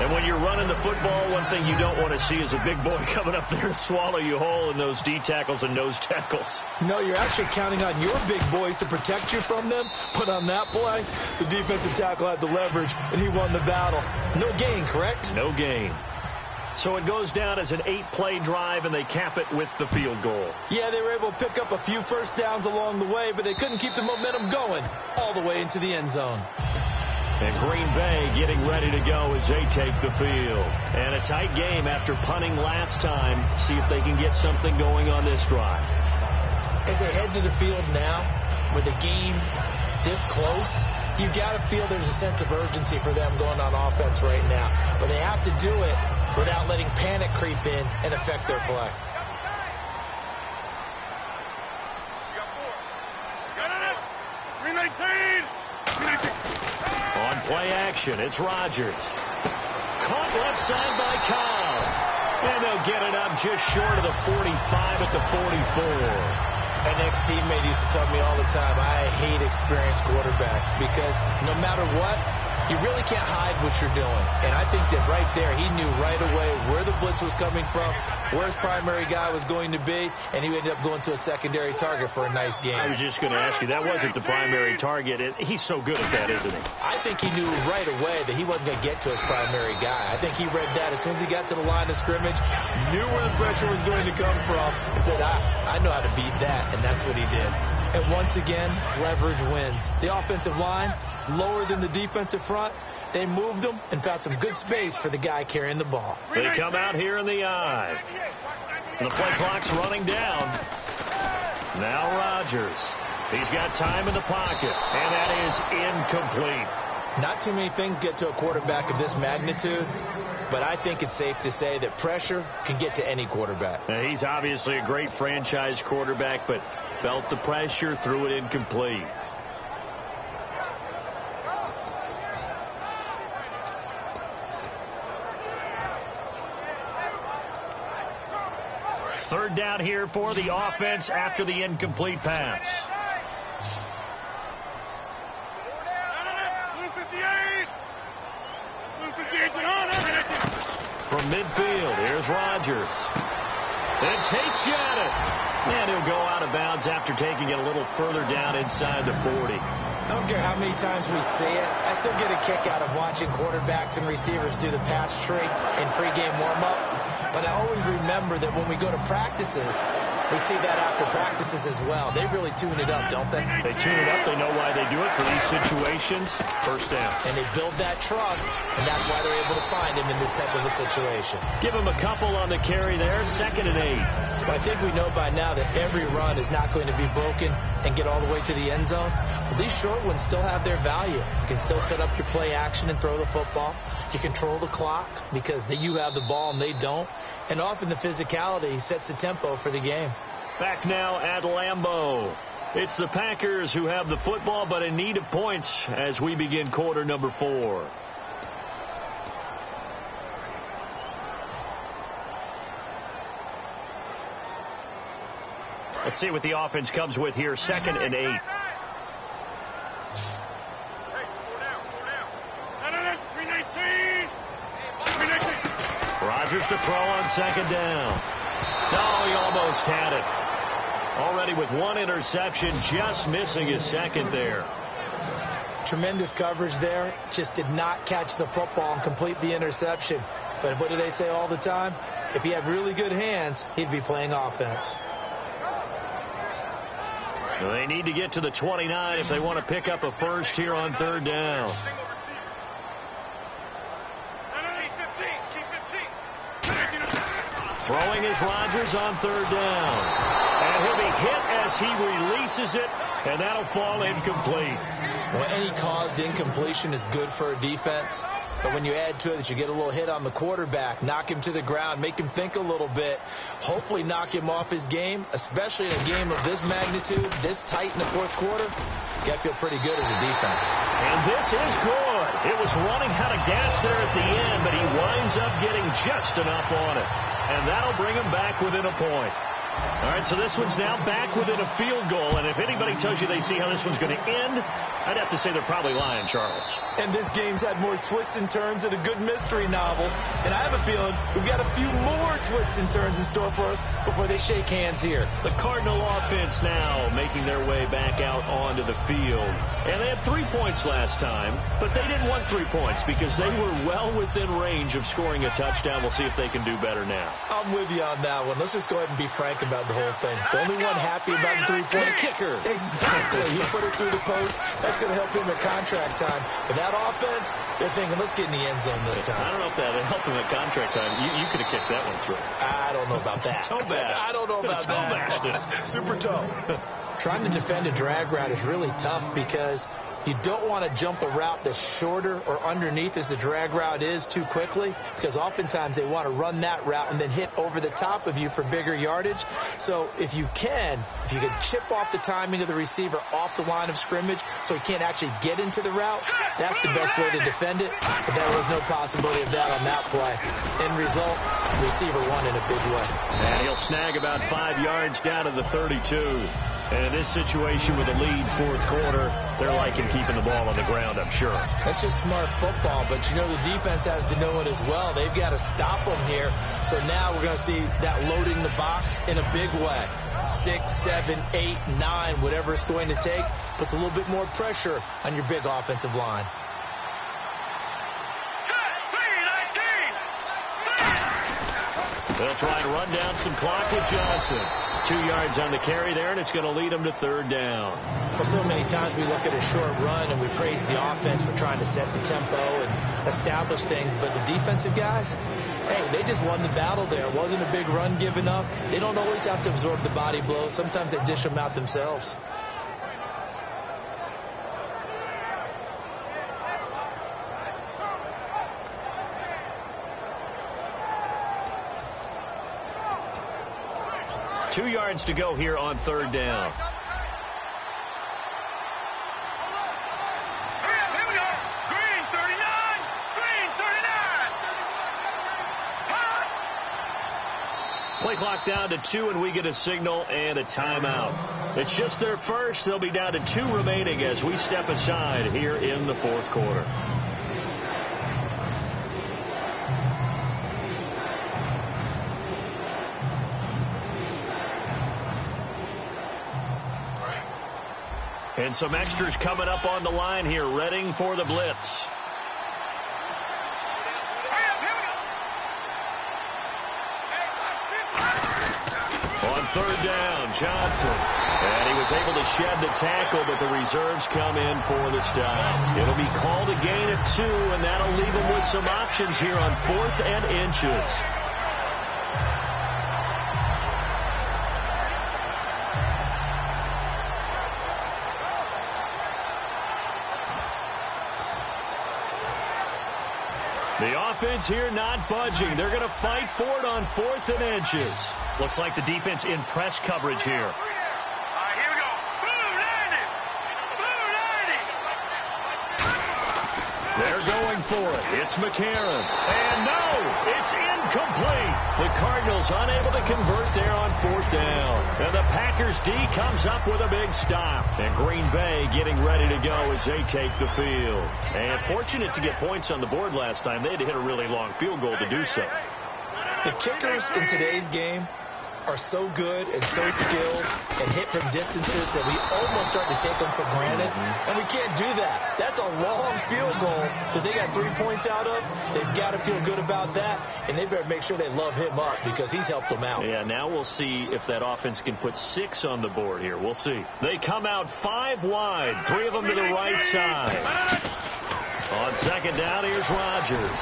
1. And when you're running the football, one thing you don't want to see is a big boy coming up there to swallow you whole in those D tackles and nose tackles. No, you're actually counting on your big boys to protect you from them. But on that play, the defensive tackle had the leverage, and he won the battle. No gain, correct? No gain. So it goes down as an 8-play drive, and they cap it with the field goal. Yeah, they were able to pick up a few first downs along the way, but they couldn't keep the momentum going all the way into the end zone. And Green Bay getting ready to go as they take the field. And a tight game after punting last time. See if they can get something going on this drive. As they head to the field now, with the game this close, you've got to feel there's a sense of urgency for them going on offense right now. But they have to do it without letting panic creep in and affect their play. On play action, it's Rodgers. Caught left side by Cobb. And they'll get it up just short of the 45 at the 44. An ex-teammate used to tell me all the time, I hate experienced quarterbacks because no matter what, you really can't hide what you're doing. And I think that right there, he knew right away where the blitz was coming from, where his primary guy was going to be, and he ended up going to a secondary target for a nice game. I was just going to ask you, that wasn't the primary target. He's so good at that, isn't he? I think he knew right away that he wasn't going to get to his primary guy. I think he read that as soon as he got to the line of scrimmage, knew where the pressure was going to come from, and said, I know how to beat that, and that's what he did. And once again, leverage wins. The offensive line, lower than the defensive front. They moved them and found some good space for the guy carrying the ball. They come out here in the eye. And the play clock's running down. Now Rodgers. He's got time in the pocket, and that is incomplete. Not too many things get to a quarterback of this magnitude, but I think it's safe to say that pressure can get to any quarterback. Now, he's obviously a great franchise quarterback, but felt the pressure, threw it incomplete. Third down here for the offense after the incomplete pass. From midfield, here's Rodgers. And Tate's got it. And he'll go out of bounds after taking it a little further down inside the 40. I don't care how many times we see it. I still get a kick out of watching quarterbacks and receivers do the pass tree in pregame warm-up. But I always remember that when we go to practices, We see that after practices as well. They really tune it up, don't they? They tune it up. They know why they do it for these situations. First down. And they build that trust, and that's why they're able to find him in this type of a situation. Give him a couple on the carry there. 2nd and 8. But I think we know by now that every run is not going to be broken and get all the way to the end zone. But these short ones still have their value. You can still set up your play action and throw the football. You control the clock because you have the ball and they don't. And often the physicality sets the tempo for the game. Back now at Lambeau. It's the Packers who have the football, but in need of points as we begin quarter number 4. Let's see what the offense comes with here. 2nd and 8. Rodgers to throw on 2nd down. No, he almost had it. Already with 1 interception, just missing his 2nd there. Tremendous coverage there. Just did not catch the football and complete the interception. But what do they say all the time? If he had really good hands, he'd be playing offense. They need to get to the 29 if they want to pick up a first here on 3rd down. Throwing is Rodgers on 3rd down. And he'll be hit as he releases it, and that'll fall incomplete. Well, any caused incompletion is good for a defense. But when you add to it that you get a little hit on the quarterback, knock him to the ground, make him think a little bit, hopefully knock him off his game, especially in a game of this magnitude, this tight in the 4th quarter, you got to feel pretty good as a defense. And this is good. It was running out of gas there at the end, but he winds up getting just enough on it. And that'll bring him back within a point. All right, so this one's now back within a field goal. And if anybody tells you they see how this one's going to end, I'd have to say they're probably lying, Charles. And this game's had more twists and turns than a good mystery novel. And I have a feeling we've got a few more twists and turns in store for us before they shake hands here. The Cardinal offense now making their way back out onto the field. And they had 3 points last time, but they didn't want 3 points because they were well within range of scoring a touchdown. We'll see if they can do better now. I'm with you on that one. Let's just go ahead and be frank about the whole thing. The only one happy about the 3-point kicker. Exactly. He put it through the post. That's going to help him at contract time. But that offense, they're thinking, let's get in the end zone this time. I don't know if that helped him at contract time. You could have kicked that one through. I don't know about that. Toe bash. I don't know about that. Super toe. Trying to defend a drag route is really tough because you don't want to jump a route that's shorter or underneath as the drag route is too quickly, because oftentimes they want to run that route and then hit over the top of you for bigger yardage. So if you can chip off the timing of the receiver off the line of scrimmage so he can't actually get into the route, that's the best way to defend it. But there was no possibility of that on that play. End result, receiver won in a big way. And he'll snag about 5 yards down to the 32. And in this situation with a lead 4th quarter, they're liking keeping the ball on the ground, I'm sure. That's just smart football, but you know the defense has to know it as well. They've got to stop them here. So now we're going to see that loading the box in a big way. 6, 7, 8, 9, whatever it's going to take, puts a little bit more pressure on your big offensive line. They'll try and run down some clock with Johnson. 2 yards on the carry there, and it's going to lead them to 3rd down. Well, so many times we look at a short run and we praise the offense for trying to set the tempo and establish things, but the defensive guys, hey, they just won the battle there. It wasn't a big run given up. They don't always have to absorb the body blows. Sometimes they dish them out themselves. Two yards to go here on 3rd down. Here we go. Green 39. Green 39. Play clock down to 2, and we get a signal and a timeout. It's just their first. They'll be down to 2 remaining as we step aside here in the 4th quarter. And some extras coming up on the line here, readying for the blitz. On 3rd Johnson. And he was able to shed the tackle, but the reserves come in for the stop. It'll be called a gain of 2, and that'll leave them with some options here on 4th and inches. The offense here not budging. They're going to fight for it on 4th and inches. Looks like the defense in press coverage here. All right, here we go. Boom, 90. They're going for it. It's McCarron. And no, it's incomplete. The Cardinals unable to convert there on 4th down. And the Packers D comes up with a big stop. And Green Bay getting ready to go as they take the field. And fortunate to get points on the board last time. They had to hit a really long field goal to do so. The kickers in today's game are so good and so skilled and hit from distances that we almost start to take them for granted. And we can't do that. That's a long field goal that they got 3 points out of. They've got to feel good about that, and they better make sure they love him up because he's helped them out. Yeah, now we'll see if that offense can put 6 on the board here. We'll see. They come out 5 wide, 3 of them to the right side. On 2nd down, here's Rodgers.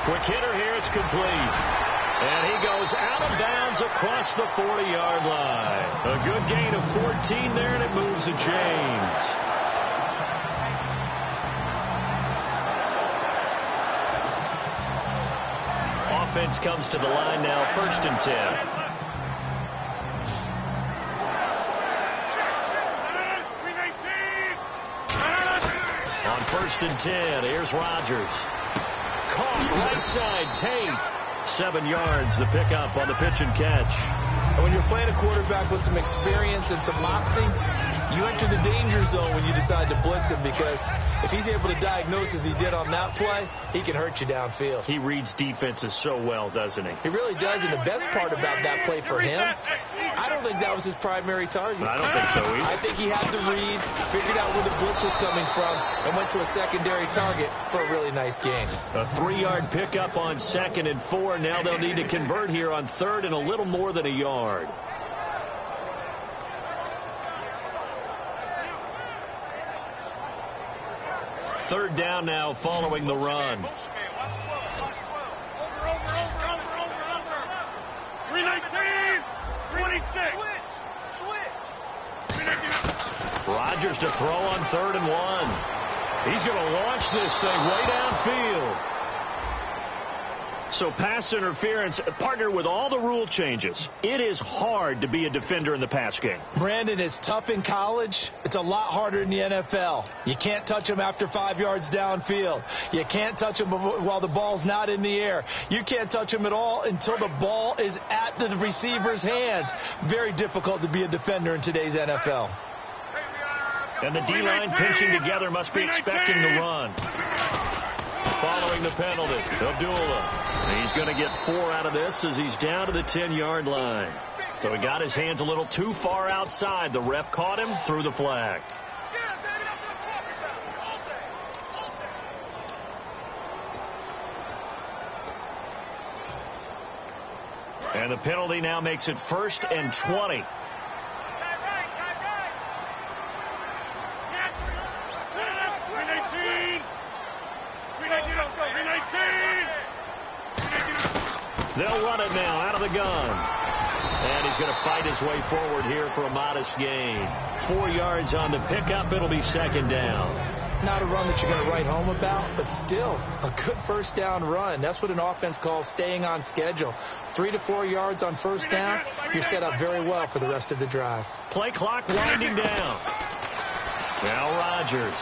Quick hitter here, it's complete. And he goes out of bounds across the 40-yard line. A good gain of 14 there, and it moves to James. Offense comes to the line now, 1st and 10. On 1st and 10, here's Rodgers. Caught right side, Tate. 7 yards, the pickup on the pitch and catch. And when you're playing a quarterback with some experience and some moxie, you enter the danger zone when you decide to blitz him, because if he's able to diagnose as he did on that play, he can hurt you downfield. He reads defenses so well, doesn't he? He really does, and the best part about that play for him, I don't think that was his primary target. I don't think so either. I think he had the read, figured out where the blitz was coming from, and went to a secondary target for a really nice gain. A 3-yard pickup on 2nd and 4. Now they'll need to convert here on 3rd and a little more than a yard. Third down now following the run. 319, 26. Rodgers to throw on 3rd and 1. He's going to launch this thing way downfield. So pass interference, partnered with all the rule changes. It is hard to be a defender in the pass game. Brandon, is tough in college. It's a lot harder in the NFL. You can't touch him after 5 yards downfield. You can't touch him while the ball's not in the air. You can't touch him at all until the ball is at the receiver's hands. Very difficult to be a defender in today's NFL. And the D-line pinching together must be expecting the run. Following the penalty, Abdullah. He's going to get 4 out of this as he's down to the 10-yard line. So he got his hands a little too far outside. The ref caught him, threw the flag. And the penalty now makes it 1st and 20. They'll run it now out of the gun. And he's going to fight his way forward here for a modest gain. 4 yards on the pickup. It'll be 2nd down. Not a run that you're going to write home about, but still a good 1st down run. That's what an offense calls staying on schedule. 3 to 4 yards on 1st down, you're set up very well for the rest of the drive. Play clock winding down. Now Rodgers.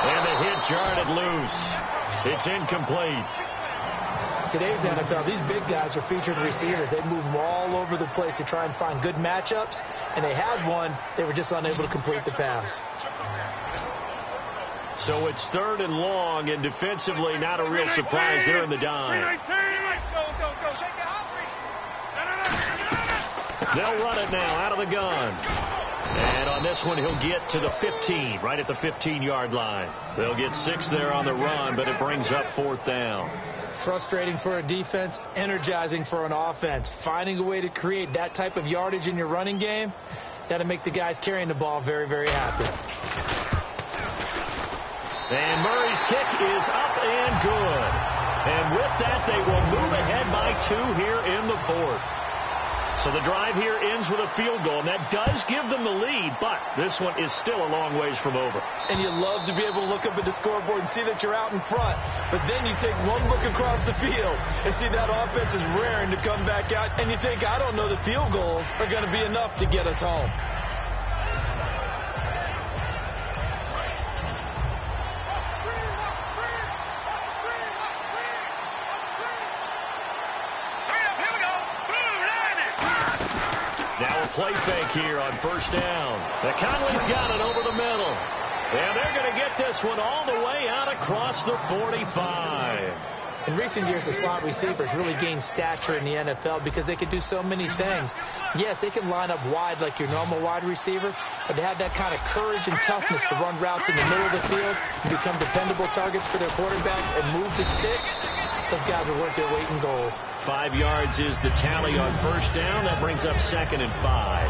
And the hit jarred it loose. It's incomplete. Today's NFL, these big guys are featured receivers. They move them all over the place to try and find good matchups, and they had one. They were just unable to complete the pass. So it's 3rd and long, and defensively not a real surprise there in the dime. They'll run it now out of the gun. And on this one, he'll get to the 15, right at the 15-yard line. They'll get 6 there on the run, but it brings up 4th down. Frustrating for a defense, energizing for an offense. Finding a way to create that type of yardage in your running game, that'll make the guys carrying the ball very, very happy. And Murray's kick is up and good. And with that, they will move ahead by 2 here in the 4th. So the drive here ends with a field goal, and that does give them the lead, but this one is still a long ways from over. And you love to be able to look up at the scoreboard and see that you're out in front, but then you take one look across the field and see that offense is raring to come back out, and you think, I don't know the field goals are going to be enough to get us home. Play fake here on 1st down. The Conley's got it over the middle. And they're going to get this one all the way out across the 45. In recent years, the slot receivers really gained stature in the NFL because they can do so many things. Yes, they can line up wide like your normal wide receiver, but they have that kind of courage and toughness to run routes in the middle of the field and become dependable targets for their quarterbacks and move the sticks. Those guys are worth their weight in gold. 5 yards is the tally on 1st down. That brings up 2nd and 5.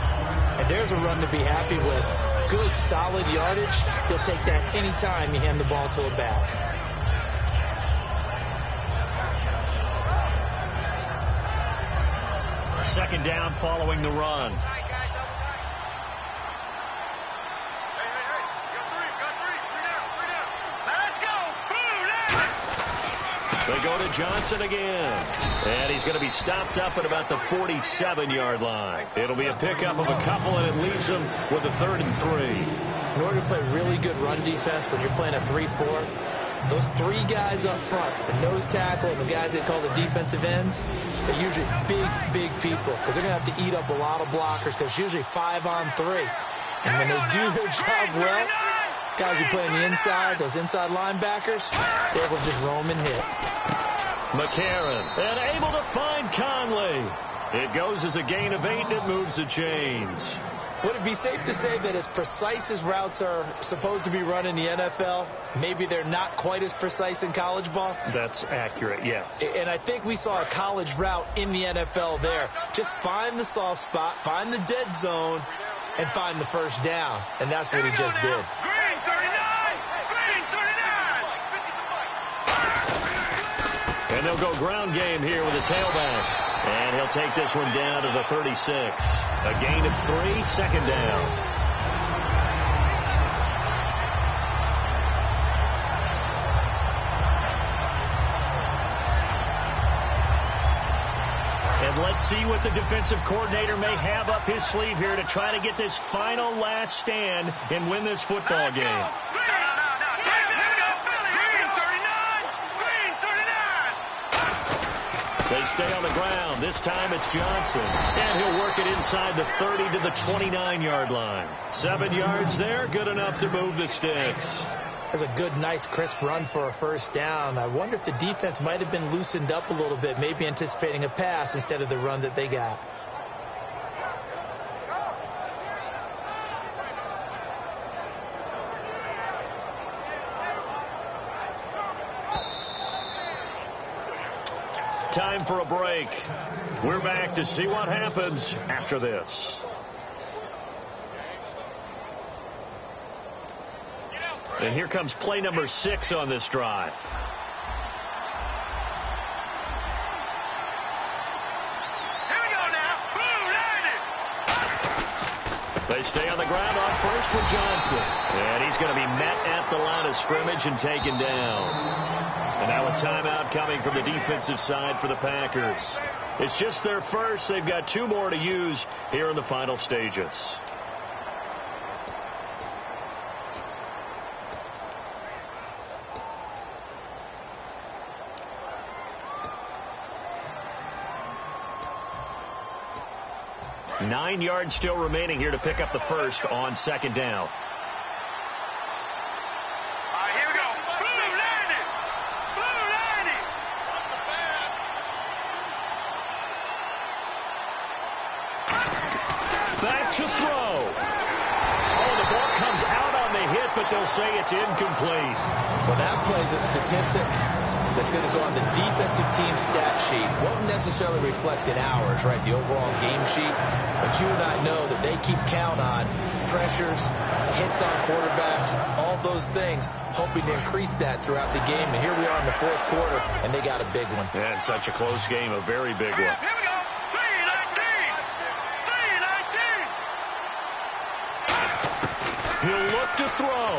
And there's a run to be happy with. Good, solid yardage. He'll take that anytime you hand the ball to a back. Second down following the run. They go to Johnson again. And he's going to be stopped up at about the 47-yard line. It'll be a pickup of a couple, and it leaves them with a 3rd and 3. In order to play really good run defense when you're playing a 3-4, those 3 guys up front, the nose tackle and the guys they call the defensive ends, they're usually big people because they're going to have to eat up a lot of blockers because it's usually 5 on 3. And when they do their job well, guys who play on the inside, those inside linebackers, they will just roam and hit. McCarron, and able to find Conley. It goes as a gain of 8, and it moves the chains. Would it be safe to say that as precise as routes are supposed to be run in the NFL, maybe they're not quite as precise in college ball? That's accurate, yeah. And I think we saw a college route in the NFL there. Just find the soft spot, find the dead zone, and find the 1st down. And that's what he just did. Green 39! Green 39! And they'll go ground game here with a tailback. And he'll take this one down to the 36. A gain of 3, 2nd down. And let's see what the defensive coordinator may have up his sleeve here to try to get this final last stand and win this football game. They stay on the ground. This time it's Johnson. And he'll work it inside the 30 to the 29-yard line. 7 yards there, good enough to move the sticks. That's a good, nice, crisp run for a 1st down. I wonder if the defense might have been loosened up a little bit, maybe anticipating a pass instead of the run that they got. Time for a break. We're back to see what happens after this. And here comes play number 6 on this drive. Here we go now. Boom, landed. They stay on the ground on 1st with Johnson. And he's going to be met at the line of scrimmage and taken down. And now a timeout coming from the defensive side for the Packers. It's just their first. They've got 2 more to use here in the final stages. Nine yards still remaining here to pick up the 1st on 2nd down. Back to throw. but they'll say it's incomplete. Well, that plays a statistic that's going to go on the defensive team stat sheet. Won't necessarily reflect in ours, right, the overall game sheet. But you and I know that they keep count on pressures, hits on quarterbacks, all those things, hoping to increase that throughout the game. And here we are in the fourth quarter, and they got a big one. And such a close game, a very big one. Here we go. 3-19. 3-19. He'll look to throw.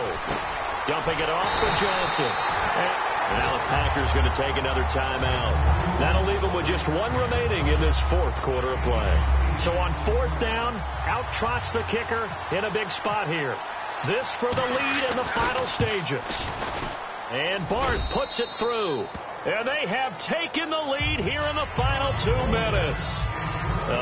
Dumping it off for Johnson. And now the Packers going to take another timeout. That'll leave them with just one remaining in this fourth quarter of play. So on fourth down, out trots the kicker in a big spot here. This for the lead in the final stages. And Bart puts it through. And they have taken the lead here in the final 2 minutes.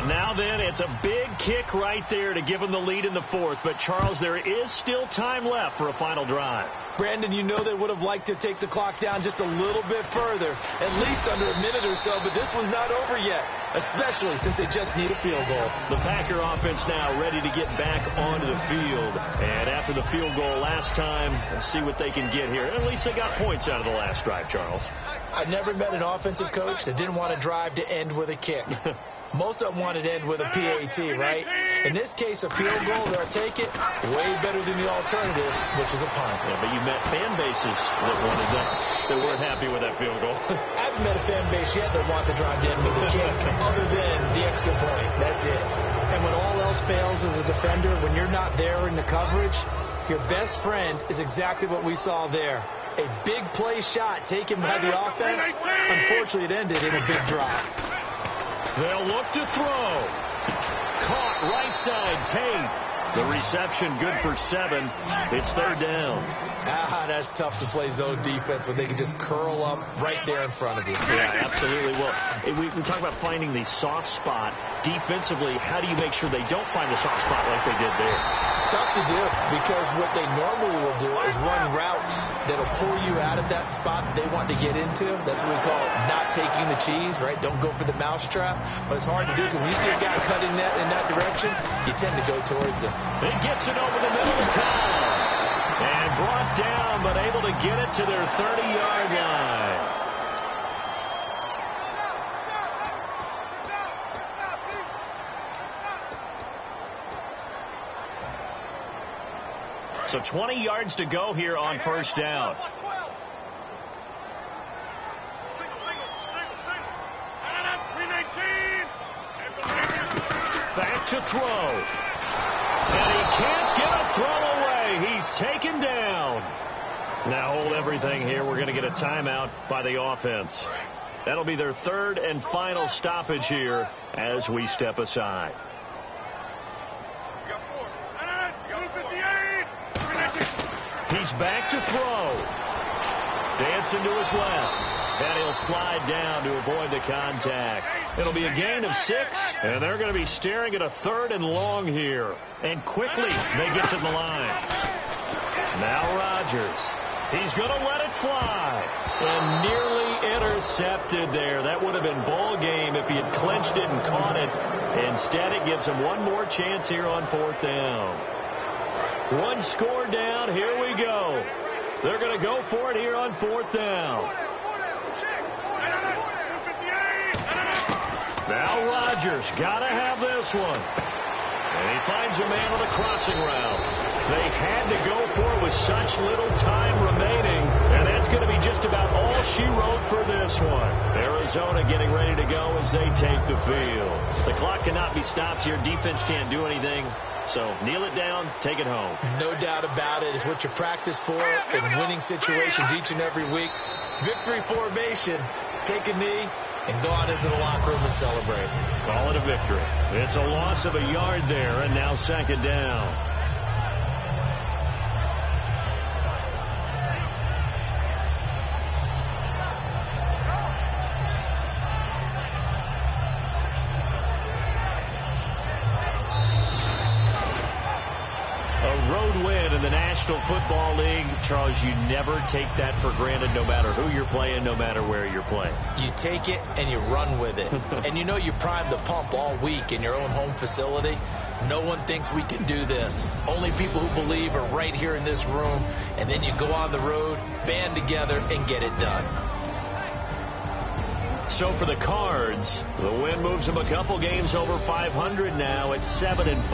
Now then, it's a big kick right there to give them the lead in the fourth. But, Charles, there is still time left for a final drive. Brandon, you know they would have liked to take the clock down just a little bit further, at least under a minute or so, but this was not over yet, especially since they just need a field goal. The Packer offense now ready to get back onto the field. And after the field goal last time, let's see what they can get here. At least they got points out of the last drive, Charles. I've never met an offensive coach that didn't want to drive to end with a kick. Most of them want to end with a PAT, right? In this case, a field goal, they'll take it way better than the alternative, which is a punt. Yeah, but you met fan bases that wanted that weren't happy with that field goal. I haven't met a fan base yet that wants to drive to end with a kick, other than the extra point. That's it. And when all else fails as a defender, when you're not there in the coverage, your best friend is exactly what we saw there. A big play shot taken by the offense. Unfortunately, it ended in a big drop. They'll look to throw. Caught right side, Tate. The reception good for 7. It's third down. That's tough to play zone defense when they can just curl up right there in front of you. Yeah, absolutely. Well, we talk about finding the soft spot. Defensively, how do you make sure they don't find the soft spot like they did there? Tough to do, because what they normally will do is run routes that'll pull you out of that spot they want to get into. That's what we call not taking the cheese, right? Don't go for the mousetrap. But it's hard to do because when you see a guy cutting in that direction, you tend to go towards him. He gets it over the middle of the field. And brought down, but able to get it to their 30-yard line. So 20 yards to go here on first down. Back to throw. And he can't get a throw away. He's taken down. Now hold everything here. We're going to get a timeout by the offense. That'll be their third and final stoppage here as we step aside. He's back to throw. Dancing to his left. And he'll slide down to avoid the contact. It'll be a gain of 6, and they're going to be staring at a 3rd and long here. And quickly, they get to the line. Now Rodgers. He's going to let it fly. And nearly intercepted there. That would have been ball game if he had clinched it and caught it. Instead, it gives him one more chance here on 4th down. One score down. Here we go. They're going to go for it here on 4th down. Now Rodgers got to have this one. And he finds a man on the crossing route. They had to go for it with such little time remaining. And that's going to be just about all she wrote for this one. Arizona getting ready to go as they take the field. The clock cannot be stopped here. Defense can't do anything. So kneel it down, take it home. No doubt about it. It's what you practice for in winning situations each and every week. Victory formation. Take a knee and go out into the locker room and celebrate. Call it a victory. It's a loss of a yard there, and now 2nd down. A road win in the National Football League. Charles, you never take that for granted no matter who you're playing, no matter where you're playing. You take it and you run with it. And you know you primed the pump all week in your own home facility. No one thinks we can do this. Only people who believe are right here in this room. And then you go on the road, band together, and get it done. So for the Cards, the win moves them a couple games over 500 now at 7-5.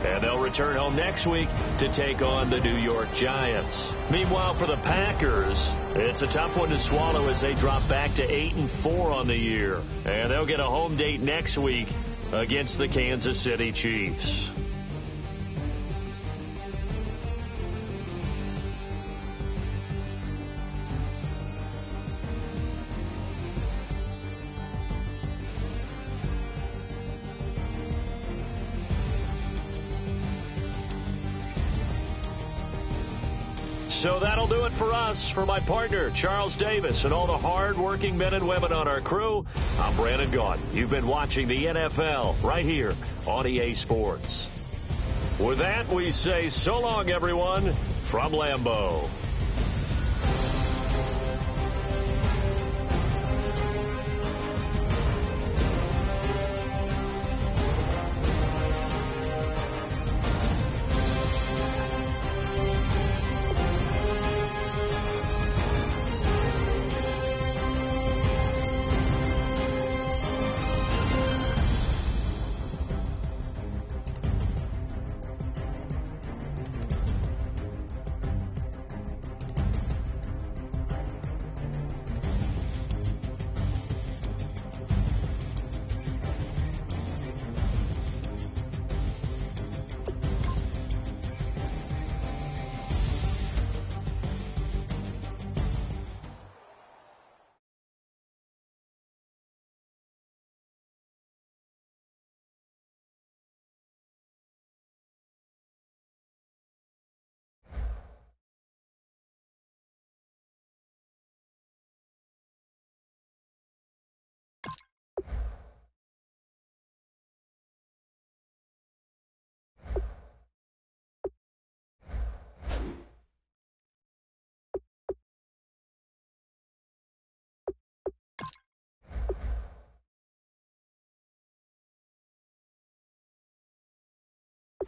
And they'll return home next week to take on the New York Giants. Meanwhile, for the Packers, it's a tough one to swallow as they drop back to 8-4 on the year. And they'll get a home date next week against the Kansas City Chiefs. So that'll do it for us. For my partner, Charles Davis, and all the hard-working men and women on our crew, I'm Brandon Gaudin. You've been watching the NFL right here on EA Sports. With that, we say so long, everyone, from Lambeau.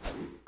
You